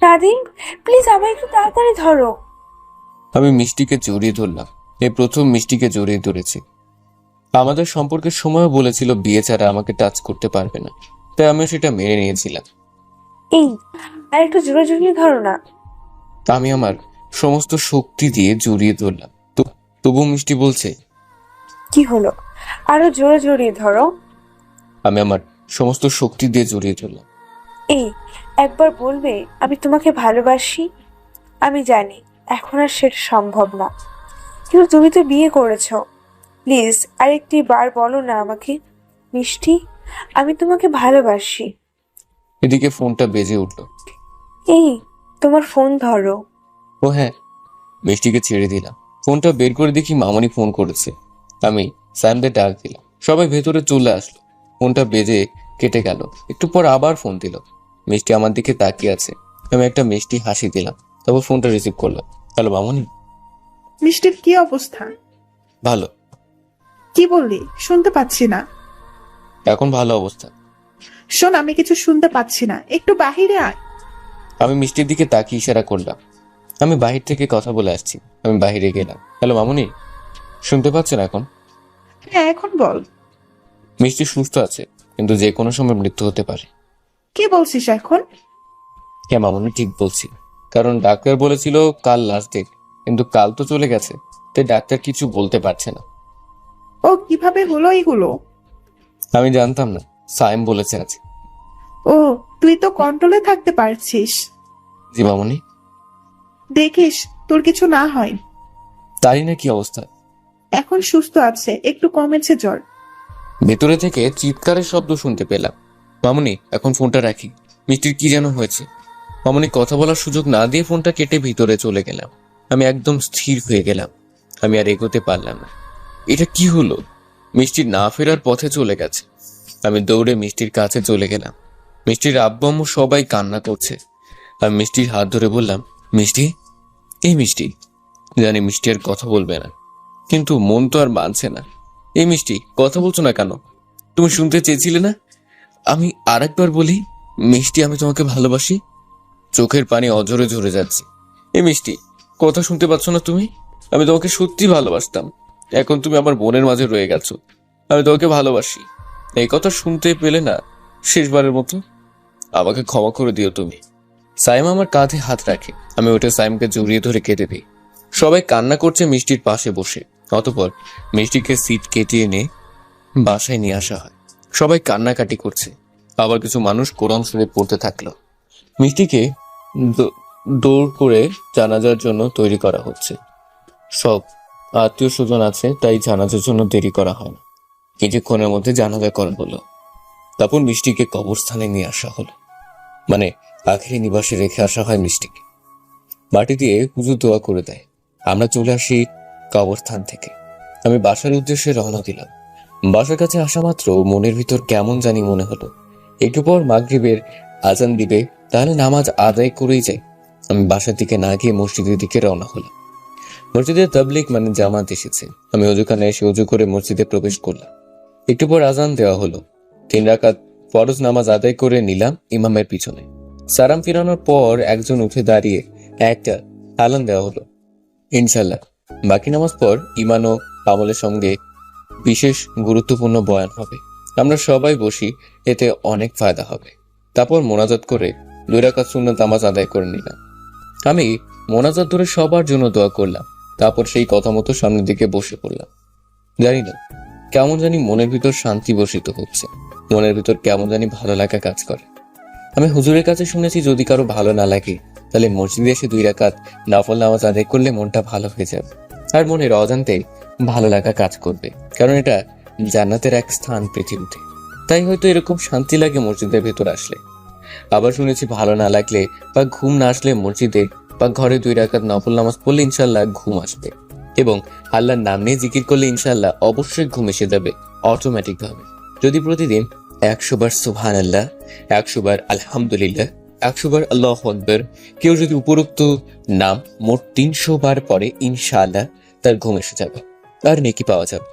নাদিম, প্লিজ আমায় একটু তাড়াতাড়ি ধরো। আমি মিষ্টিকে জড়িয়ে ধরলাম। এই প্রথম মিষ্টিকে জড়িয়ে ধরেছি। আমাদের সম্পর্কের সময়ও বলেছিল বিয়ে ছাড়া আমাকে টাচ করতে পারবে না, তাই আমি সেটা মেনে নিয়েছিলাম। এই আর একটু জোরে জড়িয়ে ধরো না। আমি আমার সমস্ত শক্তি দিয়ে জড়িয়ে ধরলাম। তবু মিষ্টি বলছে। কি হলো, আরো জোরে জড়িয়ে ধরো। আমি আমার সমস্ত শক্তি দিয়ে জড়িয়ে ধরলাম। এই একবার বলবে আমি তোমাকে ভালোবাসি? আমি জানি এখন আর সেটা সম্ভব না, কিন্তু তুমি তো বিয়ে করেছো। প্লিজ আরেকটি বার বলো না আমাকে, মিষ্টি, আমি তোমাকে ভালোবাসি। এদিকে ফোনটা বেজে উঠলো। এই তোমার ফোন ধরো। ও হ্যাঁ, মিষ্টিকে ছেড়ে দিলাম। ফোনটা বের করে দেখি মামনি ফোন করেছে। আমি স্যামদের ডাক দিলাম, সবাই ভেতরে চলে আসলো। ফোনটা বেজে কেটে গেল। একটু পর আবার ফোন দিল। মিষ্টি আমার দিকে তাকিয়ে আছে। আমি একটা মিষ্টি হাসি দিলাম, তারপর ফোনটা রিসিভ করলাম। হ্যালো মামনি। মিষ্টির কি অবস্থা? ভালো। কি বললি? শুনতে পাচ্ছি না। এখন ভালো অবস্থা। শোন, আমি কিছু শুনতে পাচ্ছি না, একটু বাহিরে আয়। আমি মিষ্টির দিকে তাকিয়ে ইশারা করলাম। আমি বাহির থেকে কথা বলে আসছি। আমি বাহিরে গেলাম। হ্যালো মামনি, শুনতে পাচ্ছেন এখন? হ্যাঁ, এখন বল। মিষ্টি সুস্থ আছে, কিন্তু যে কোনো সময় মৃত্যু হতে পারে। কি বলছিস এখন? হ্যাঁ মামনি, ঠিক বলছি। কারণ ডাক্তার বলেছিল কাল লাস্ট ডেট, কিন্তু কাল তো চলে গেছে, তাই ডাক্তার কিছু বলতে পারছে না। ও কিভাবে হলো এগুলো? আমি জানতাম না, সাইম বলেছে আজ। ও, তুই তো কন্ট্রোলে থাকতে পারছিস। জি মামনি। দেখিস তোর কিছু না হয়। তারই না কি অবস্থা? এখন সুস্থ আছে, একটু কমেছে জ্বর। ভেতরে থেকে চিৎকারের শব্দ শুনতে পেলাম। মামনি, এখন ফোনটা রাখি। মিষ্টির কি যেন হয়েছে। মামনি কথা বলার সুযোগ না দিয়ে ফোনটা কেটে ভিতরে চলে গেলাম। আমি একদম স্থির হয়ে গেলাম। আমি আর এগোতে পারলাম না। এটা কি হলো? মিষ্টির না ফেরার পথে চলে গেছে। আমি দৌড়ে মিষ্টির কাছে চলে গেলাম। মিষ্টির আব্বু আম্মু সবাই কান্না করছে। আমি মিষ্টির হাত ধরে বললাম, মিষ্টি, এই মিষ্টি। জানি মিষ্টি আর কথা বলবে না, কিন্তু মন তো আর মানছে না। এই মিষ্টি, কথা বলছো না কেন? তুমি শুনতে চেয়েছিলে না? আমি আরেকবার বলি, মিষ্টি, আমি তোমাকে ভালোবাসি। চোখের পানি অঝরে ঝরে যাচ্ছে। এই মিষ্টি, কথা শুনতে পাচ্ছ না তুমি? আমি তোমাকে সত্যি ভালোবাসতাম, এখন তুমি আমার বোনের মাঝে রয়ে গেছো। আমি তোমাকে ভালোবাসি, এই কথা শুনতে পেলে না শেষবারের মতো আমাকে ক্ষমা করে দিও তুমি। সাইম আমার কাঁধে হাত রাখে, আমি ওটা সাইমকে জড়িয়ে ধরে কেঁদে দিই। সবাই কান্না করছে মিষ্টির পাশে বসে। অতঃপর মিষ্টিকে সিট কেটে এনে বাসায় নিয়ে আসা হয়। সবাই কান্নাকাটি করছে, আবার কিছু মানুষ কোরআন শরীফ পড়তে থাকলো। মিষ্টিকে দৌড় করে জানাজার জন্য তৈরি করা হচ্ছে। সব আত্মীয় স্বজন আছে, তাই জানাজার জন্য দেরি করা হয় না। কিছুক্ষণের মধ্যে জানাজা করা হলো। তারপর মিষ্টিকে কবরস্থানে নিয়ে আসা হলো, মানে আখেরি নিবাসে রেখে আসা হয় মিষ্টিকে। মাটি দিয়ে হুজুর দোয়া করে দেয়। আমরা চলে আসি কবরস্থান থেকে। আমি বাসার উদ্দেশ্যে রওনা দিলাম। বাসার কাছে আসা মাত্র মনের ভিতর কেমন জানি মনে হলো একটু পর মাগরিবের আজান দিবে, তাহলে নামাজ আদায় করেই যাই। আমি বাসার দিকে না গিয়ে মসজিদের দিকে রওনা হলাম। মসজিদে তাবলীগ মানে জামাত এসেছে। আমি অজুখানে এসে অজু করে মসজিদে প্রবেশ করলাম। একটু পর আজান দেওয়া হলো। 3 রাকাত ফরজ নামাজ আদায় করে নিলাম ইমামের পিছনে। সালাম ফিরানোর পর একজন উঠে দাঁড়িয়ে একটা আলান দেওয়া হলো। ইনশাল্লাহ বাকি নামাজ পর ইমান ও আমলের সঙ্গে বিশেষ গুরুত্বপূর্ণ বয়ান হবে। আমরা সবাই বসি, এতে অনেক ফায়দা হবে। তারপর মোনাজাত করে 2 রাকাত সুন্নাত নামাজ আদায় করে নিলাম। আমি মোনাজাত ধরে সবার জন্য দোয়া করলাম। তারপর সেই কথা মতো সামনের দিকে বসে পড়লাম। জানি না কেমন জানি মনের ভিতর শান্তি বসিত হচ্ছে, মনের ভিতর কেমন জানি ভালো লাগা কাজ করে। আমি হুজুরের কাছে শুনেছি যদি কারো ভালো না লাগে তাহলে মসজিদে এসে 2 রাকাত নফল নামাজ আদায় করলে মনটা ভালো হয়ে যাবে, আর মনের অজান্তে ভালো লাগা কাজ করবে, কারণ এটা জান্নাতের এক স্থান পৃথিবীতে। তাই হয়তো এরকম শান্তি লাগে মসজিদের ভেতর আসলে। আবার শুনেছি ভালো না লাগলে বা ঘুম না আসলে মসজিদে বা ঘরে 2 রাকাত নফল নামাজ পড়লে ইনশাল্লাহ ঘুম আসবে, এবং আল্লাহর নাম নিয়ে জিকির করলে ইনশাল্লাহ অবশ্যই ঘুম এসে যাবে অটোমেটিক ভাবে। যদি প্রতিদিন 100 বার সুবহানাল্লাহ, 100 বার আলহামদুলিল্লাহ, 100 বার আল্লাহু আকবার কেউ যদি উপরোক্ত নাম মোট 300 বার পরে ইনশাআল্লাহ তার ঘুম এসে যাবে আর নেকি পাওয়া যাবে।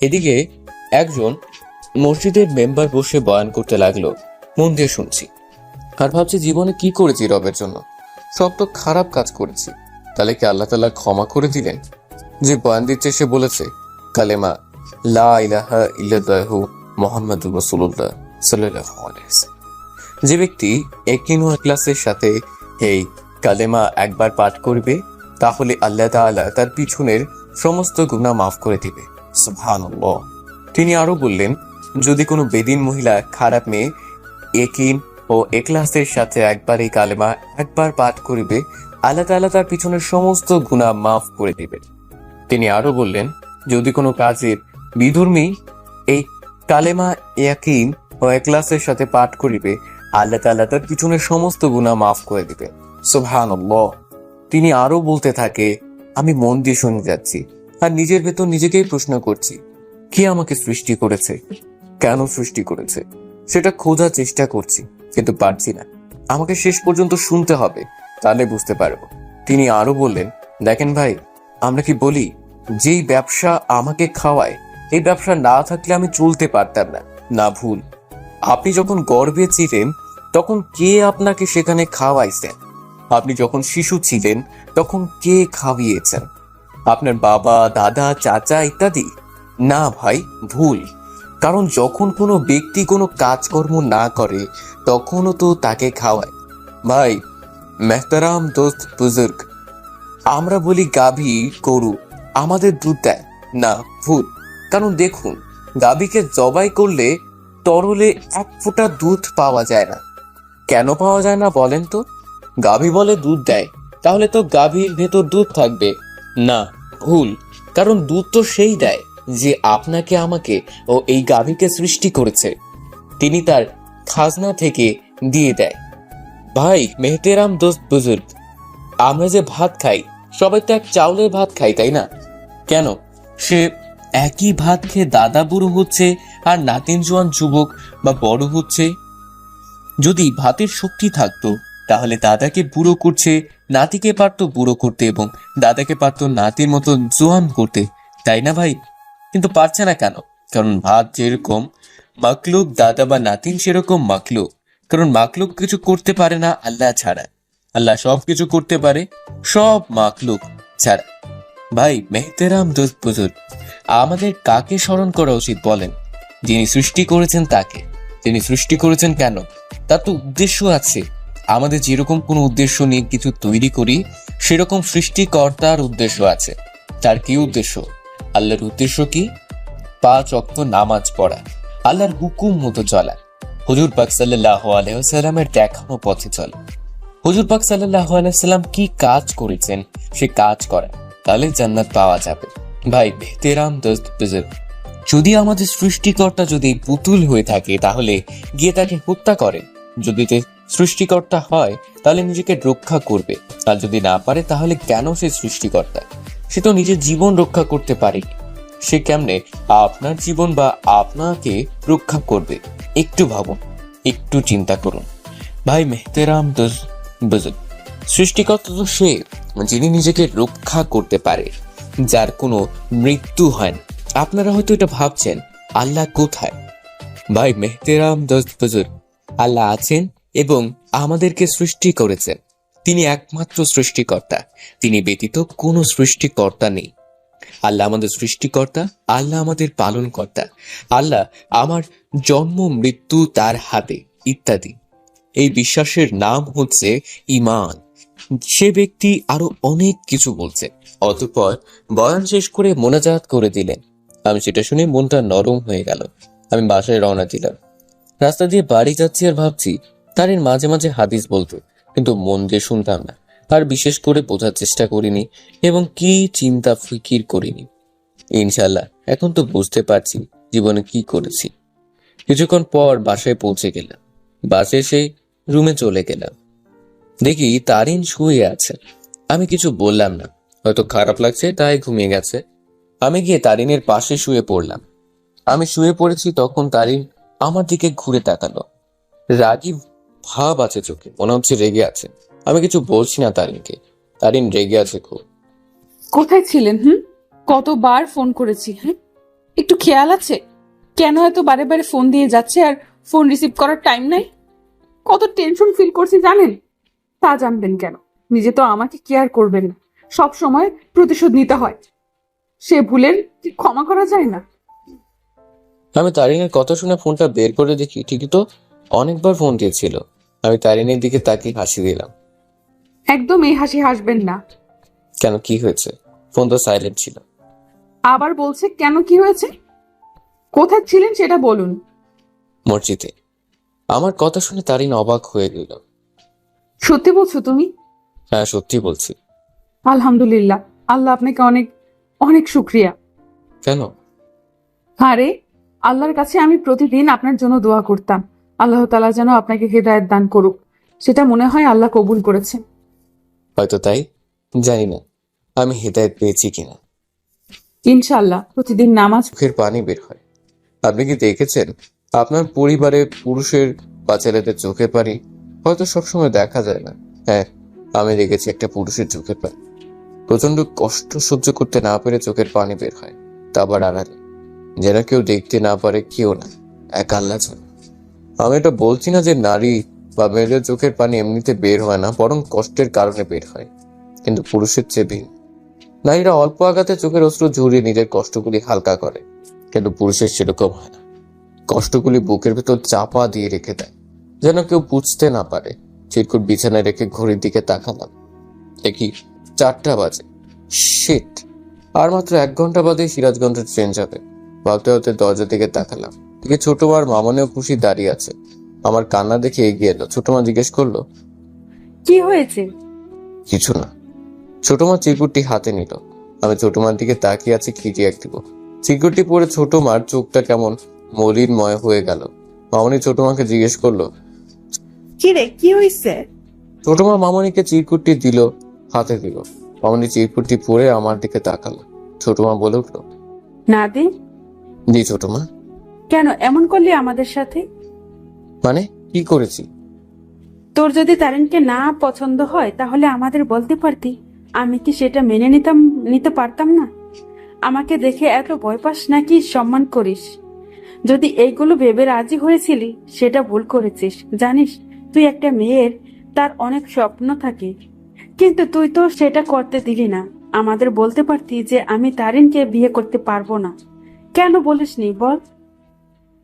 এদিকে একজন মসজিদের মেম্বার বসে বয়ান করতে লাগলো। মন দিয়ে শুনছি আর ভাবছি জীবনে কি করেছি রবের জন্য, সব তো খারাপ কাজ করেছি। তাহলে কি আল্লাহ তাআলা ক্ষমা করে দিলেন? যে বয়ান দিচ্ছে সে বলেছে কালেমা লা ইলাহা ইল্লাল্লাহু মুহাম্মাদুর রাসূলুল্লাহ সাল্লাল্লাহু আলাইহি ওয়াসাল্লাম। যে ব্যক্তি ইয়াকিন ও ইখলাসের সাথে এই কালেমা একবার পাঠ করবে তাহলে আল্লাহ তাআলা তার পিছনের সমস্ত গুনাহ মাফ করে দিবে। সুবহানাল্লাহ। তিনি আরো বললেন, যদি কোনো বেদিন মহিলা খারাপ মেয়ে ইয়াকিন ও ইখলাসের সাথে একবার এই কালেমা একবার পাঠ করবে আল্লাহ তাআলা তার পিছনের সমস্ত গুনাহ মাফ করে দিবে। তিনি আরো বললেন, যদি কোনো কাজের বিধর্মী এই কালেমা ইয়াকিন ও ইখলাসের সাথে পাঠ করিবে আল্লাহ তাআলা তার পিছনের সমস্ত গুনাহ মাফ করে দিবে। সুবহানাল্লাহ। তিনি আরো বলতে থাকে, আমি মন দিয়ে শুনে যাচ্ছি আর নিজের ভেতর নিজেকেই প্রশ্ন করছি, কে আমাকে সৃষ্টি করেছে, কেন সৃষ্টি করেছে সেটা খোঁজার চেষ্টা করছি, কিন্তু পারছি না। আমাকে শেষ পর্যন্ত শুনতে হবে, তাহলে বুঝতে পারবো। তিনি আরো বললেন, দেখেন ভাই, আমরা কি বলি যেই ব্যবসা আমাকে খাওয়ায় এই ব্যবসা না থাকলে আমি চলতে পারতাম না। না, ভুল। আপনি যখন গর্ভে ছিলেন তখন কে আপনাকে সেখানে খাওয়াইছেন? আপনি যখন শিশু ছিলেন তখন কে খাওয়িয়েছেন? আপনার বাবা, দাদা, চাচা ইত্যাদি? না ভাই, ভুল। কারণ যখন কোনো ব্যক্তি কোনো কাজকর্ম না করে তখনও তো তাকে খাওয়ায়। ভাই মেহতারাম দোস্ত বুজুর্গ, আমরা বলি গাভী গরু আমাদের দুধ দেয়, না, ভুল। কারণ দেখুন, গাভীকে জবাই করলে তরলে 1 ফোঁটা দুধ পাওয়া যায় না। কেন পাওয়া যায় না বলেন তো? গাভী বলে দুধ দেয়, তাহলে তো গাভীর ভেতর দুধ থাকবে। না, ভুল। কারণ দুধ তো সেই দেয় যে আপনাকে, আমাকে ও এই গাভীকে সৃষ্টি করেছে। তিনি তার খাজনা থেকে দিয়ে দেয়। ভাই মেহতেরাম দোস্ত বুজুর্গ, আমরা যে ভাত খাই সবাই তো এক চাউলের ভাত খাই, তাই না? কেন সে একই ভাত খেয়ে দাদা বুড়ো হচ্ছে আর নাতিন জোয়ান যুবক বা বড় হচ্ছে? যদি ভাতের শক্তি থাকতো তাহলে দাদাকে বুড়ো করছে, নাতিকে পারতো বুড়ো করতে এবং দাদাকে পারতো নাতির মতো জোয়ান করতে, তাই না ভাই? কিন্তু পারছে না কেন? কারণ ভাত যেরকম মাকলুক, দাদা বা নাতিন সেরকম মাকলুক। কারণ মাকলুক কিছু করতে পারে না আল্লাহ ছাড়া, আল্লাহ সবকিছু করতে পারে, সব মাখলুক ছাড়া। ভাই মেহতেরাম দোস্ত বুজুর্গ, আমাদের কাকে স্মরণ করা উচিত বলেন? যিনি সৃষ্টি করেছেন তাকে। তিনি সৃষ্টি করেছেন কেন? তার তো উদ্দেশ্য আছে। আমাদের যেরকম কোনো উদ্দেশ্য নিয়ে কিছু তৈরি করি, সেরকম সৃষ্টিকর্তার উদ্দেশ্য আছে। তার কি উদ্দেশ্য? আল্লাহর উদ্দেশ্য কি? 5 ওয়াক্ত নামাজ পড়া, আল্লাহর হুকুম মতো চলা, হুজুর পাক সাল্লাল্লাহু আলাইহি ওয়াসাল্লামের দেখানো পথে চলা। হুজুর পাক সাল্লাল্লাহু আলাইহি ওয়াসাল্লাম কি কাজ করেছেন সে কাজ করা, তাহলে জান্নাত পাওয়া যাবে। ভাই বেহতেরাম দোস্ত বুজুর্গ, যদি আমাদের সৃষ্টিকর্তা যদি পুতুল হয়ে থাকে তাহলে গিয়ে তাকে হত্যা করে। যদি সৃষ্টিকর্তা হয় তাহলে নিজেকে রক্ষা করবে, আর যদি না পারে তাহলে কেন সে সৃষ্টিকর্তা? সে তো নিজের জীবন রক্ষা করতে পারেনি, সে কেমনে আপনার জীবন বা আপনাকে রক্ষা করবে? একটু ভাবুন, একটু চিন্তা করুন। ভাই মেহতেরাম দোস্ত বুজুর্গ, সৃষ্টিকর্তা তো সে যিনি নিজেকে রক্ষা করতে পারে, যার কোনো মৃত্যু হয় না। আপনারা হয়তো এটা ভাবছেন আল্লাহ কোথায়? ভাই মেহতেরাম দোস্ত বুজুর্গ, আল্লাহ আছেন এবং আমাদেরকে সৃষ্টি করেছেন। তিনি একমাত্র সৃষ্টিকর্তা, তিনি ব্যতীত কোনো সৃষ্টিকর্তা নেই। আল্লাহ আমাদের সৃষ্টিকর্তা, আল্লাহ আমাদের পালনকর্তা, আল্লাহ আমার জন্ম মৃত্যু তার হাতে, ইত্যাদি। এই বিশ্বাসের নাম হচ্ছে ঈমান। সে ব্যক্তি আরো অনেক কিছু বলছে, অতঃপর বয়ান শেষ করে মোনাজাত করে দিলেন। আমি সেটা শুনে মনটা নরম হয়ে গেল। আমি বাসায় রওনা দিলাম। রাস্তা দিয়ে বাড়ি যাচ্ছি আর ভাবছি, তারিন মাঝে মাঝে হাদিস বলতো, কিন্তু মন দিয়ে শুনতাম না, আর বিশেষ করে বোঝার চেষ্টা করিনি এবং কি চিন্তা ফিকির করিনি। ইনশাল্লাহ এখন তো বুঝতে পারছি জীবনে কি করেছি। কিছুক্ষণ পর বাসায় পৌঁছে গেলাম। বাসে এসে রুমে চলে গেলাম। দেখি তারিন শুয়ে আছে। আমি কিছু বললাম না, হয়তো খারাপ লাগছে তাই ঘুমিয়ে গেছে। আমি গিয়ে তারিনের পাশে শুয়ে পড়লাম। আমি শুয়ে পড়েছি তখন তারিন আমার দিকে ঘুরে তাকালো। রাগী ভাব আছে চোখে, মনে হচ্ছে রেগে আছে। আমি কিছু বলছি না তারিনকে। তারিন রেগে আছে খুব। কোথায় ছিলেন? কতবার ফোন করেছি? একটু খেয়াল আছে? কেন এত বারে বারে ফোন দিয়ে যাচ্ছে আর ফোন রিসিভ করার টাইম নাই? কত টেনশন ফিল করছি জানেন? তা জানবেন কেন? নিজে তো আমাকে কেয়ার করবেন না, সব সময় প্রতিশোধ নিতে হয়। সে ভুলের কি ক্ষমা করা যায় না? আমি তারিনের কথা শুনে ফোনটা বের করে দেখি ঠিকই তো অনেকবার ফোন দিয়েছিল। আমি তারিনের দিকে তাকিয়ে হাসি দিলাম। একদম এই হাসি হাসবেন না। কেন, কি হয়েছে? ফোন তো সাইলেন্ট ছিল। আবার বলছে কেন, কি হয়েছে? কোথায় ছিলেন সেটা বলুন। মসজিদে। আমার কথা শুনে তারিন অবাক হয়ে গেল। সত্যি বলছো তুমি? হ্যাঁ, সত্যি বলছি। আলহামদুলিল্লাহ, আল্লাহ আপনাকে অনেক অনেক শুক্রিয়া। কেন? আরে আল্লাহর কাছে আমি প্রতিদিন আপনার জন্য দোয়া করতাম, আল্লাহ তাআলা যেন আপনাকে হেদায়েত দান করুক। সেটা মনে হয় আল্লাহ কবুল করেছেন। হয়তো তাই, জানি না আমি হেদায়েত পেয়েছি কিনা। ইনশাআল্লাহ প্রতিদিন নামাজ। চোখের পানি বের হয়। আপনি কি দেখেছেন আপনার পরিবারে পুরুষের বা ছেলেদের চোখের পানি হয়তো সবসময় দেখা যায় না? হ্যাঁ, আমি দেখেছি একটা পুরুষের চোখের পানি প্রচন্ড কষ্ট সহ্য করতে না পেরে চোখের পানি বের হয়, তা আবার আড়ালে, যেন কেউ দেখতে না পারে, কেউ না, এক আল্লাহ ছাড়া। আমি এটা বলছি না যে নারী বা মেয়েদের চোখের পানি এমনিতে বের হয় না, বরং কষ্টের কারণে বের হয়, কিন্তু পুরুষের চেয়ে ভিন্ন। নারীরা অল্প আঘাতে চোখের অশ্রু ঝরিয়ে নিজের কষ্টগুলি হালকা করে, কিন্তু পুরুষের সেরকম হয় না। কষ্টগুলি বুকের ভেতর চাপা দিয়ে রেখে দেয়, যেন কেউ বুঝতে না পারে। চিরকুট বিছানায় রেখে ঘড়ির দিকে তাকালাম, দেখি 4টা বাজে। শিট, আর মাত্র 1 ঘন্টা বাদে সিরাজগঞ্জের ট্রেন যাবে। ভাবতে ভাবতে দরজার দিকে তাকালাম, দেখি ছোট মার মামনেও খুশি দাঁড়িয়ে আছে। আমার কান্না দেখে এগিয়ে এলো। ছোট মা জিজ্ঞেস করলো, কি হয়েছে? কিছু না। ছোট মা চিরকুটটি হাতে নিল। আমি ছোট মার দিকে তাকিয়ে আছি, কি রিয়াক্ট দিব। চিরকুটটি পরে ছোট মার চোখটা কেমন মলিনময় হয়ে গেল। মামনি ছোট মাকে জিজ্ঞেস করলো, কি রে, কি হয়েছে? ছোট মা মামনিকে চিরকুটটি দিল, হাতে দিল। মামনি চিরকুটটি পরে আমার দিকে তাকালো। ছোট মা বলে উঠলো, না দে। জি ছোট মা। কেন এমন করলি আমাদের সাথে? মানে কি করেছি? তোর যদি তারিনকে না পছন্দ হয় তাহলে আমাদের বলতে পারতি, আমি কি সেটা মেনে নিতে পারতাম না? আমাকে দেখে এত ভয় পাস নাকি সম্মান করিস? যদি এইগুলো ভেবে রাজি হয়েছিলি সেটা ভুল করেছিস। জানিস তুই একটা মেয়ের তার অনেক স্বপ্ন থাকে, কিন্তু তুই তো সেটা করতে দিলি না। আমাদের বলতে পারতি যে আমি তারিনকে বিয়ে করতে পারবো না। কেন বলিসনি বল?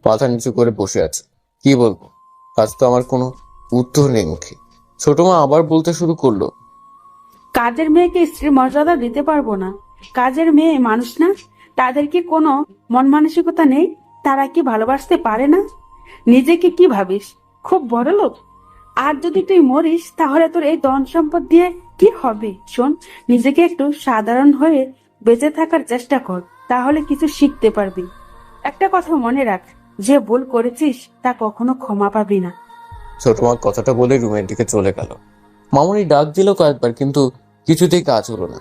মাথা নিচু করে বসে আছে। কি বলবো? আজ তো আমার কোনো উত্তর নেই মুখে। ছোট মা আবার বলতে শুরু করলো, কাজের মেয়েকে স্ত্রী মর্যাদা দিতে পারবো না? কাজের মেয়ে মানুষ না? তাদের কি কোনো মন মানসিকতা নেই? তারা কি ভালোবাসতে পারে না? নিজেকে কি ভাবিস, খুব বড় লোক? আর যদি তুই মরিস তাহলে তোর এই ধন সম্পদ দিয়ে কি হবে? শোন, নিজেকে একটু সাধারণ হয়ে বেঁচে থাকার চেষ্টা কর, তাহলে কিছু শিখতে পারবি। একটা কথা মনে রাখ, যে ভুল করেছিস তা কখনো ক্ষমা পাবি না। ছোট মা কথাটা বলে রুমের দিকে চলে গেল। মামুনি ডাক দিল কয়েকবার, কিন্তু কিছুতেই কাজ হলো না।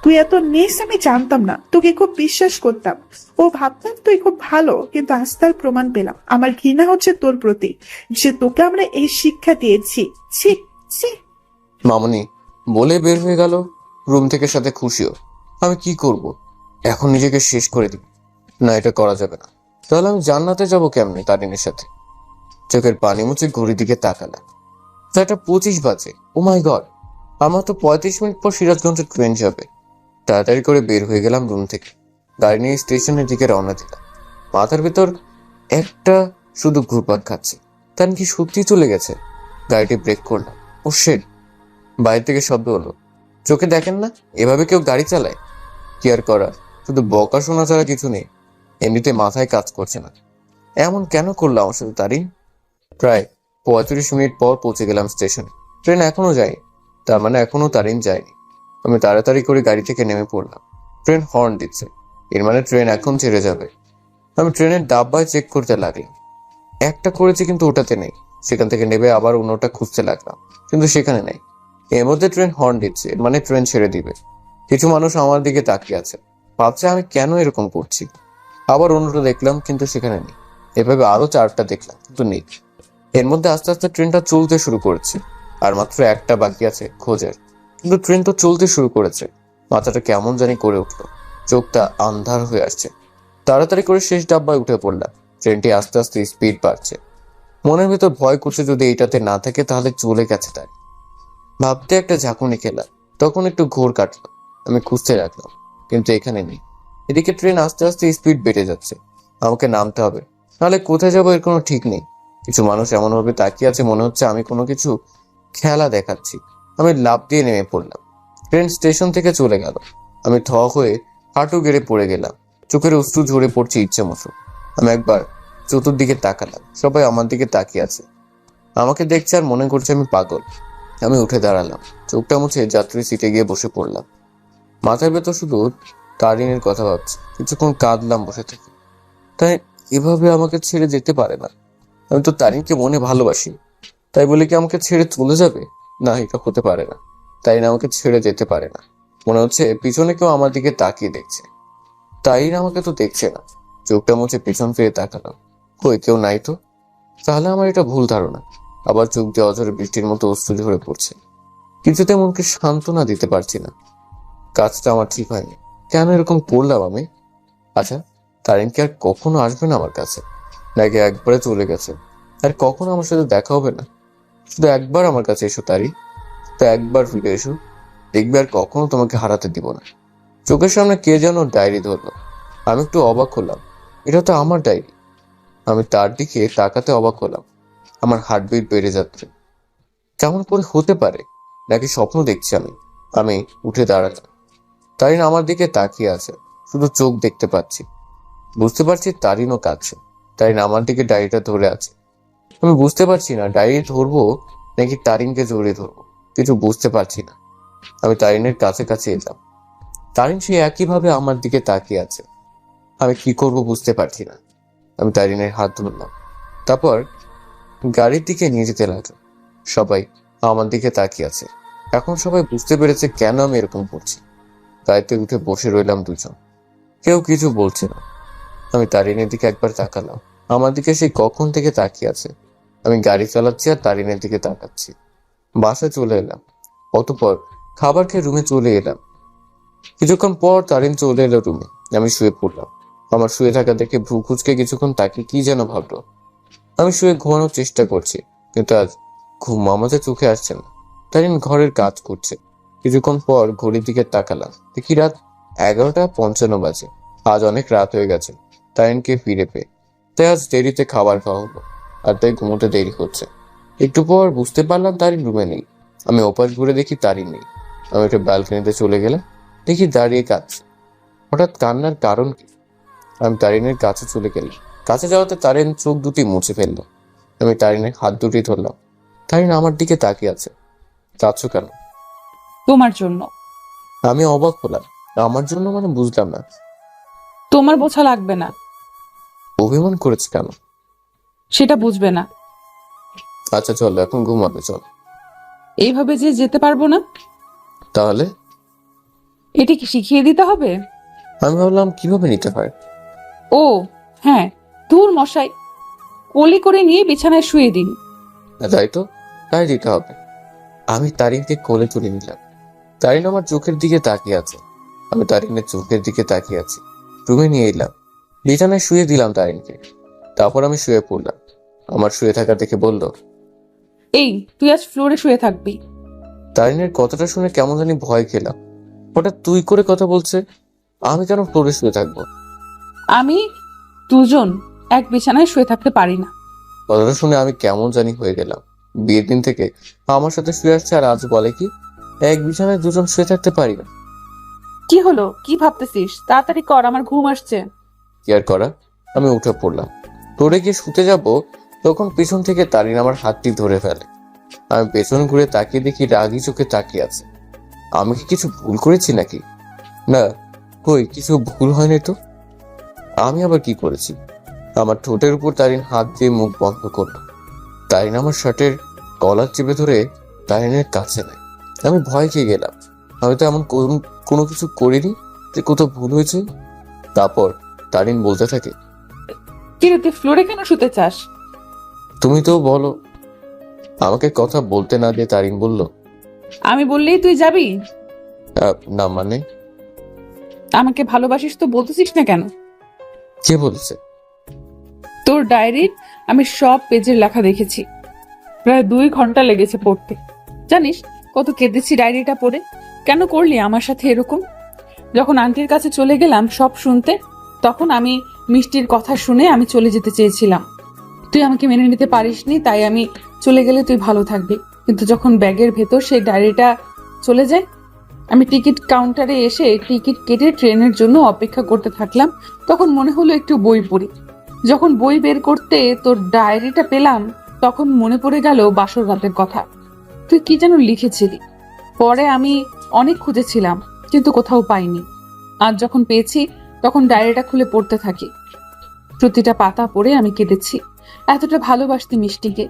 তুই এত নিস আমি জানতাম না, তোকে খুব বিশ্বাস করতাম। ও ভাবতাম তুই খুব ভালো, কিন্তু আজ তার প্রমাণ পেলাম। আমার ঘৃণা হচ্ছে তোর প্রতি, যে তোকে আমরা এই শিক্ষা দিয়েছি। ছি ছি। মামুনি বলে বের হয়ে গেল রুম থেকে, সাথে খুশিও। আমি কি করব? এখন নিজেকে শেষ করে দিই? না, এটা করা যাবে না। তাহলে আমি জান্নাতে যাব কেমনে তারিনের সাথে? চোখের পানি মুছে ঘড়ির দিকে তাকালাম। 4:25 বাজে। ও মাই গড, আমার তো 35 মিনিট পর সিরাজগঞ্জের ট্রেন যাবে। তাড়াতাড়ি করে বের হয়ে গেলাম রুম থেকে। গাড়ি নিয়ে স্টেশনের দিকে রওনা দিলাম। মাথার ভেতর একটা শুধু ঘুরপাক খাচ্ছে। তার কি সত্যি চলে গেছে? গাড়িটি ব্রেক করলাম। ও শিট! বাইরে থেকে শব্দ হলো। চোখে দেখেন না এভাবে কেউ গাড়ি চালায়? কি আর করা, শুধু বকা শোনা ছাড়া কিছু নেই। এমনিতে মাথায় কাজ করছে না। এমন কেন করলাম আমার সাথে তারিন? প্রায় 35 মিনিট পর পৌঁছে গেলাম স্টেশনে। ট্রেন এখনো যায়নি, তার মানে এখনো তারিন যায়নি। আমি তাড়াতাড়ি করে গাড়ি থেকে নেমে পড়লাম। ট্রেন হর্ন দিচ্ছে, এর মানে ট্রেন এখন ছেড়ে যাবে। আমি ট্রেনের ডাব্বায় চেক করতে লাগলাম। একটা করেছি কিন্তু ওটাতে নেই। সেখান থেকে নেবে আবার অন্যটা খুঁজতে লাগলাম, কিন্তু সেখানে নেই। এর মধ্যে ট্রেন হর্ন দিচ্ছে, এর মানে ট্রেন ছেড়ে দিবে। কিছু মানুষ আমার দিকে তাকিয়ে আছে, ভাবছে আমি কেন এরকম করছি। আবার অন্যটা দেখলাম, কিন্তু সেখানে নেই। এভাবে আরো 4টা দেখলাম, কিন্তু নেই। এর মধ্যে আস্তে আস্তে ট্রেনটা চলতে শুরু করেছে, আর মাত্র একটা বাকি আছে খোঁজার। কিন্তু ট্রেন তো চলতে শুরু করেছে। মাথাটা কেমন জানি করে উঠলো, চোখটা আন্ধার হয়ে আসছে। তাড়াতাড়ি করে শেষ ডাব্বায় উঠে পড়লাম। ট্রেনটি আস্তে আস্তে স্পিড বাড়ছে। মনের ভেতর ভয় করছে, যদি এইটাতে না থাকে তাহলে চলে গেছে তার। ভাবতে একটা ঝাঁকুনি খেলাম, তখন একটু ঘোর কাটলো। আমি খুঁজতে রাখলাম, কিন্তু এখানে নেই। এদিকে ট্রেন আস্তে আস্তে স্পিড বেড়ে যাচ্ছে। আমাকে নামতে হবে, নাহলে কোথায় যাবো এর কোনো ঠিক নেই। কিছু মানুষ এমনভাবে তাকিয়ে আছে, মনে হচ্ছে আমি কোনো কিছু খেলা দেখাচ্ছি। আমি লাফ দিয়ে নেমে পড়লাম। ট্রেন স্টেশন থেকে চলে গেল। আমি থ হয়ে হাঁটু গেড়ে পড়ে গেলাম। চোখের অশ্রু ঝরে পড়ছে ইচ্ছে মতো। আমি একবার চতুর্দিকে তাকালাম, সবাই আমার দিকে তাকিয়ে আছে। আমাকে দেখছে আর মনে করছে আমি পাগল। আমি উঠে দাঁড়ালাম, চোখটা মুছে যাত্রী সিটে গিয়ে বসে পড়লাম। মাথার ভেতর শুধু তারিনের কথা ভাবছি। কিছুক্ষণ কাঁদলাম বসে থেকে। তাই এভাবে আমাকে ছেড়ে যেতে পারে না। আমি তো তারিনকে মনে ভালোবাসি, তাই বলে কি আমাকে ছেড়ে চলে যাবে? না, এটা হতে পারে না। তারিন আমাকে ছেড়ে যেতে পারে না। মনে হচ্ছে পিছনে কেউ আমার দিকে তাকিয়ে দেখছে। তারিন আমাকে তো দেখছে না। চোখটা মুছে পিছন ফিরে তাকালাম, কই কেউ নাই তো। তাহলে আমার এটা ভুল ধারণা। আবার চোখ দিয়ে অঝরে বৃষ্টির মতো অশ্রু ঝরে পড়ছে। কিছুতে মনকে সান্ত্বনা দিতে পারছি না। কাজটা আমার ঠিক হয়নি। কেন এরকম করলাম আমি? আচ্ছা, তারিন কি আর কখনো আসবে না আমার কাছে? নাকি একবারে চলে গেছে, আর কখনো আমার সাথে দেখা হবে না? শুধু একবার আমার কাছে এসো তারি, তো একবার ফিরে এসো, দেখবে আর কখনো তোমাকে হারাতে দিব না। চোখের সামনে কে যেন ডায়েরি ধরলো। আমি একটু অবাক হলাম, এটা তো আমার ডায়েরি। আমি তার দিকে তাকাতে অবাক হলাম। আমার হার্টবিট বেড়ে যাচ্ছে। কেমন করে হতে পারে? নাকি স্বপ্ন দেখছি আমি? আমি উঠে দাঁড়ালাম। তারিন আমার দিকে তাকিয়ে আছে, শুধু চোখ দেখতে পাচ্ছি। বুঝতে পারছি তারিনও কাঁদছে। তারিন আমার দিকে ডায়েরিটা ধরে আছে। আমি বুঝতে পারছি না ডায়েরি ধরবো নাকি তারিনকে জড়িয়ে ধরবো, কিছু বুঝতে পারছি না। আমি তারিনের কাছে কাছে এলাম। তারিন সে একইভাবে আমার দিকে তাকিয়ে আছে। আমি কি করব বুঝতে পারছি না। আমি তারিনের হাত ধরলাম, তারপর গাড়ির দিকে নিয়ে যেতে লাগলাম। সবাই আমার দিকে তাকিয়ে আছে। এখন সবাই বুঝতে পেরেছে কেন আমি এরকম করছি। গাড়িতে উঠে বসে রইলাম দুজন, কেউ কিছু বলছে না। আমি তারিনের দিকে একবার তাকালাম। আমার দিকে সেই কখন থেকে তাকিয়ে আছে। আমি গাড়ি চালাচ্ছি আর তারিনের দিকে তাকাচ্ছি। বাসায় চলে এলাম, অতঃপর খাবার খেয়ে রুমে চলে এলাম। কিছুক্ষণ পর তারিন চলে এলো রুমে। আমি শুয়ে পড়লাম। আমার শুয়ে থাকা দেখে ভ্রু কুঁচকে কিছুক্ষণ তাকিয়ে কি যেন ভাবলো। আমি শুয়ে ঘুমানোর চেষ্টা করছি, কিন্তু আজ ঘুম আমাদের চোখে আসছে না। তারিন ঘরের কাজ করছে। কিছুক্ষণ পর ঘড়ির দিকে তাকালাম, দেখি রাত 11:55 বাজে। আজ অনেক রাত হয়ে গেছে তারিনকে ফিরে পেয়ে। তাই আজ দেরিতে খাবার খাওয়া হলো, আর তাই ঘুমোতে দেরি হচ্ছে। একটু পর বুঝতে পারলাম তারিন রুমে নেই। আমি ওপাশ ঘুরে দেখি তারিন নেই। আমি একটা ব্যালকনিতে চলে গেলাম, দেখি দাঁড়িয়ে কাঁদছে। হঠাৎ কান্নার কারণ কি? আমি তারিনের কাছে চলে গেলাম। কাছে যাওয়াতে তারিন চোখ দুটি মুছে ফেললো। আমি তারিনের হাত দুটি ধরলাম। তারিন আমার দিকে তাকিয়ে আছে। কাঁদছ কেন? তোমার জন্য। আমি অবাক হলাম। আমার জন্য মানে বুঝলাম না। তোমার বোঝা লাগবে না, অভিমান করেছে কেন? সেটা বুঝবে না। আচ্ছা চল, এখন ঘুমাবে চল। এইভাবে যে যেতে পারবো না, তাহলে? এটা কি শিখিয়ে দিতে হবে? আমি ভাবলাম কিভাবে নিতে হয়। ও হ্যাঁ, ধুর মশাই, কোলে করে নিয়ে বিছানায় শুয়ে দিন। তাই তো, তাই দিতে হবে। আমি তারিনকে কোলে তুলে নিলাম। তারিন আমার চোখের দিকে তাকিয়ে আছে। আমি তারিনের চোখের দিকে তাকিয়ে আছি। রুমে নিয়ে এলাম, বিছানায় শুয়ে দিলাম তারিনকে। তারপর আমি শুয়ে পড়লাম। আমার শুয়ে থাকা দেখে বলল, এই তুই আজ ফ্লোরে শুয়ে থাকবি। তারিনের কথাটা শুনে কেমন জানি ভয় খেলাম। হঠাৎ তুই করে কথা বলছে, আমি কেন ফ্লোরে শুয়ে থাকবো? আমি দুজন এক বিছানায় শুয়ে থাকতে পারি না। কথাটা শুনে আমি কেমন জানি হয়ে গেলাম। বিয়ের দিন থেকে আমার সাথে শুয়ে আসছে, আর আজ বলে কি এক বিছানায় দুজন শুয়ে থাকতে পারি না। কি হলো, কি ভাবতেছিস? তাড়াতাড়ি কর, আমার ঘুম আসছে। কি আর করা, আমি উঠে পড়লাম। ফ্লোরে গিয়ে শুতে যাব, তখন পিছন থেকে তারিন আমার হাতটি ধরে ফেলে। আমি পেছন ঘুরে তাকিয়ে দেখি রাগী চোখে তাকিয়ে আছে। আমি কি কিছু ভুল করেছি নাকি? না, কই কিছু ভুল হয়নি তো। আমি আবার কি করেছি? আমার ঠোঁটের উপর তারিন হাত দিয়ে মুখ বন্ধ করলো। তারিন আমার শার্টের কলার চেপে ধরে তারিনের কাছে নেয়। আমি ভয় খেয়ে গেলাম। আমি তো এমন কোনো কিছু করিনি যে কোথাও ভুল হয়েছে। তারপর তারিন বলতে থাকে, কি রে, তুই ফ্লোরে কেন শুতে চাস? তুমি তো বলো। আমাকে কথা বলতে না দিয়ে তারিন বলল, আমি বললেই তুই যাবি? না মানে? আমাকে ভালোবাসিস তো বলতেছিস না কেন? কে বলেছে? তোর ডায়েরির আমি সব পেজের লেখা দেখেছি। প্রায় 2 ঘন্টা লেগেছে পড়তে। জানিস কত কেঁদেছি ডায়েরিটা পড়ে? কেন করলি আমার সাথে এরকম? যখন আন্টির কাছে চলে গেলাম সব শুনতে, তখন আমি মিষ্টির কথা শুনে আমি চলে যেতে চেয়েছিলাম। তুই আমাকে মেনে নিতে পারিসনি, তাই আমি চলে গেলে তুই ভালো থাকবি। কিন্তু যখন ব্যাগের ভেতর সেই ডায়েরিটা চলে যায়, আমি টিকিট কাউন্টারে এসে টিকিট কেটে ট্রেনের জন্য অপেক্ষা করতে থাকলাম। তখন মনে হলো একটু বই পড়ি। যখন বই বের করতে তোর ডায়েরিটা পেলাম, তখন মনে পড়ে গেল বাসর রাতের কথা। তুই কি যেন লিখেছিলি। পরে আমি অনেক খুঁজেছিলাম, কিন্তু কোথাও পাইনি। আজ যখন পেয়েছি, তখন ডায়েরিটা খুলে পড়তে থাকি। প্রতিটা পাতা পড়ে আমি কেঁদেছি। এতটা ভালোবাসতি মিষ্টিকে।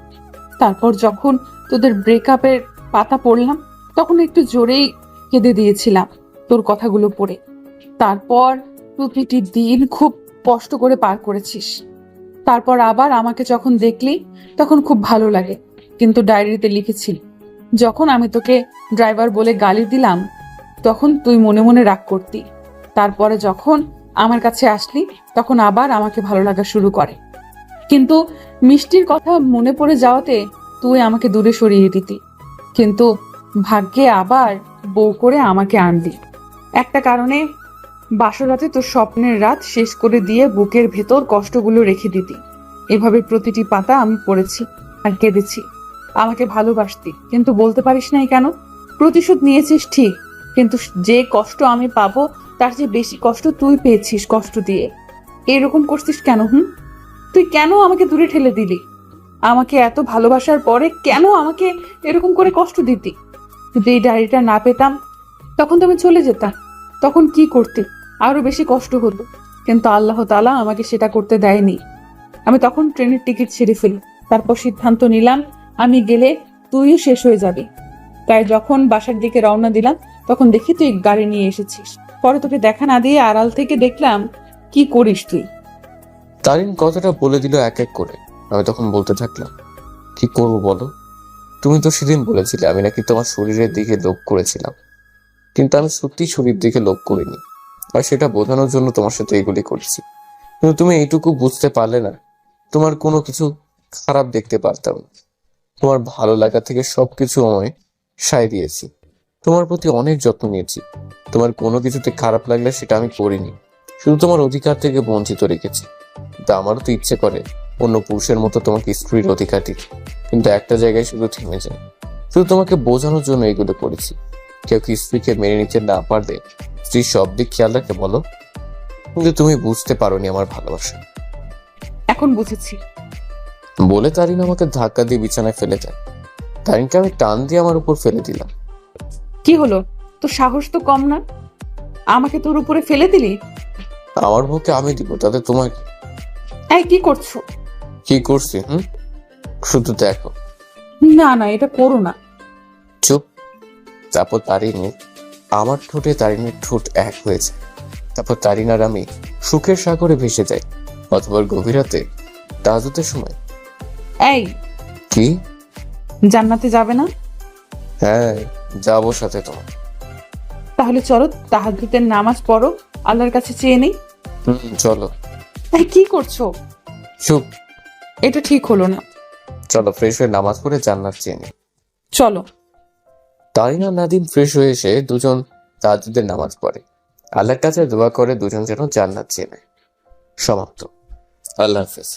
তারপর যখন তোদের ব্রেকআপের পাতা পড়লাম, তখন একটু জোরেই কেঁদে দিয়েছিলাম তোর কথাগুলো পড়ে। তারপর প্রতিটি দিন খুব কষ্ট করে পার করেছিস। তারপর আবার আমাকে যখন দেখলি, তখন খুব ভালো লাগে। কিন্তু ডায়েরিতে লিখেছিলি, যখন আমি তোকে ড্রাইভার বলে গালি দিলাম, তখন তুই মনে মনে রাগ করতি। তারপরে যখন আমার কাছে আসলি, তখন আবার আমাকে ভালো লাগা শুরু করে। কিন্তু মিষ্টির কথা মনে পড়ে যাওয়াতে তুই আমাকে দূরে সরিয়ে দিতি। কিন্তু ভাগ্যে আবার বউ করে আমাকে আনলি। একটা কারণে বাসরাতে তোর স্বপ্নের রাত শেষ করে দিয়ে বুকের ভেতর কষ্টগুলো রেখে দিতি। এভাবে প্রতিটি পাতা আমি পড়েছি আর কেঁদেছি। আমাকে ভালোবাসতি, কিন্তু বলতে পারিস নাই কেন? প্রতিশোধ নিয়েছিস ঠিক, কিন্তু যে কষ্ট আমি পাবো তার চেয়ে বেশি কষ্ট তুই পেয়েছিস কষ্ট দিয়ে। এরকম করছিস কেন? তুই কেন আমাকে দূরে ঠেলে দিলি? আমাকে এত ভালোবাসার পরে কেন আমাকে এরকম করে কষ্ট দিতি? যদি এই ডায়েরিটা না পেতাম, তখন তো আমি চলে যেতাম। তখন কি করতে? আরো বেশি কষ্ট হতো। কিন্তু আল্লাহ তাআলা আমাকে সেটা করতে দেয়নি। আমি তখন ট্রেনের টিকিট ছেড়ে ফেলি। তারপর সিদ্ধান্ত নিলাম, আমি গেলে তুইও শেষ হয়ে যাবি। তাই যখন বাসার দিকে রওনা দিলাম, তখন দেখি তুই গাড়ি নিয়ে এসেছিস। পরে তোকে দেখা না দিয়ে আড়াল থেকে দেখলাম কি করিস তুই। তারিন কথাটা বলে দিল এক এক করে। আমি তখন বলতে থাকলাম, কি করবো বলো? তুমি তো সেদিন বলেছিলে আমি নাকি তোমার শরীরের দিকে লোভ করেছিলাম, কিন্তু আমি সত্যি শরীর দিকে লোভ করিনি। আর সেটা বোঝানোর জন্য তোমার সাথে এগুলি করেছি। কিন্তু তুমি এইটুকু বুঝতে পারলে না, তোমার কোনো কিছু খারাপ দেখতে পারতাম। তোমার ভালো লাগা থেকে সবকিছু আমায় সায় দিয়েছি। তোমার প্রতি অনেক যত্ন নিয়েছি। তোমার কোনো কিছুতে খারাপ লাগলে সেটা আমি করিনি, শুধু তোমার অধিকার থেকে বঞ্চিত রেখেছি। কিন্তু আমারও তো ইচ্ছে করে অন্য পুরুষের মতো তোমাকে স্ত্রীর অধিকার দিতে, কিন্তু একটা জায়গায় শুধু থেমে যায়। শুধু তোমাকে বোঝানোর জন্য এগুলো করেছি। কেউ কি স্ত্রীকে মেনে নিতে না পারলে স্ত্রীর সব দিক খেয়াল রাখে বলো? কিন্তু তুমি বুঝতে পারোনি আমার ভালোবাসা। এখন বুঝেছি। বলে তারিন আমাকে ধাক্কা দিয়ে বিছানায় ফেলে দেয়। তারিনকে আমি টান দিয়ে আমার উপর ফেলে দিলাম। কি হলো, তোর সাহস তো কম না, আমাকে তোর উপরে ফেলে দিলি? আমার মুখে আমি দিব, তাতে তোমার কি? এই কি করছো? কি করছি? শুধু দেখো। না না, এটা করো না। চুপ। তারপর তারিনী আমার ঠোঁটে তারিনীর ঠোঁট এক হয়ে যায়। তারপর তারিন আর আমি সুখের সাগরে ভেসে যাই, অথবা গভীর রাতে তাহাজ্জুদের সময়। এই, কি? জান্নাতে যাবে না? হ্যাঁ, যাবো সাথে তোমার। তাহলে চলো তাহাজ্জুদের নামাজ পড়ো, আল্লাহর কাছে চেয়ে নেই। চলো। এই কি করছো? চুপ। এটা ঠিক হলো না। চলো ফ্রেশ হয়ে নামাজ পড়ে জান্নাত চেয়ে নিই। চলো। তারিন আর নাদিম ফ্রেশ হয়ে এসে দুজন তাহাজ্জুদের নামাজ পড়ে। আল্লাহর কাছে দোয়া করে দুজন যেন জান্নাত চেয়ে নেয়। সমাপ্ত। আল্লাহ হাফেজ।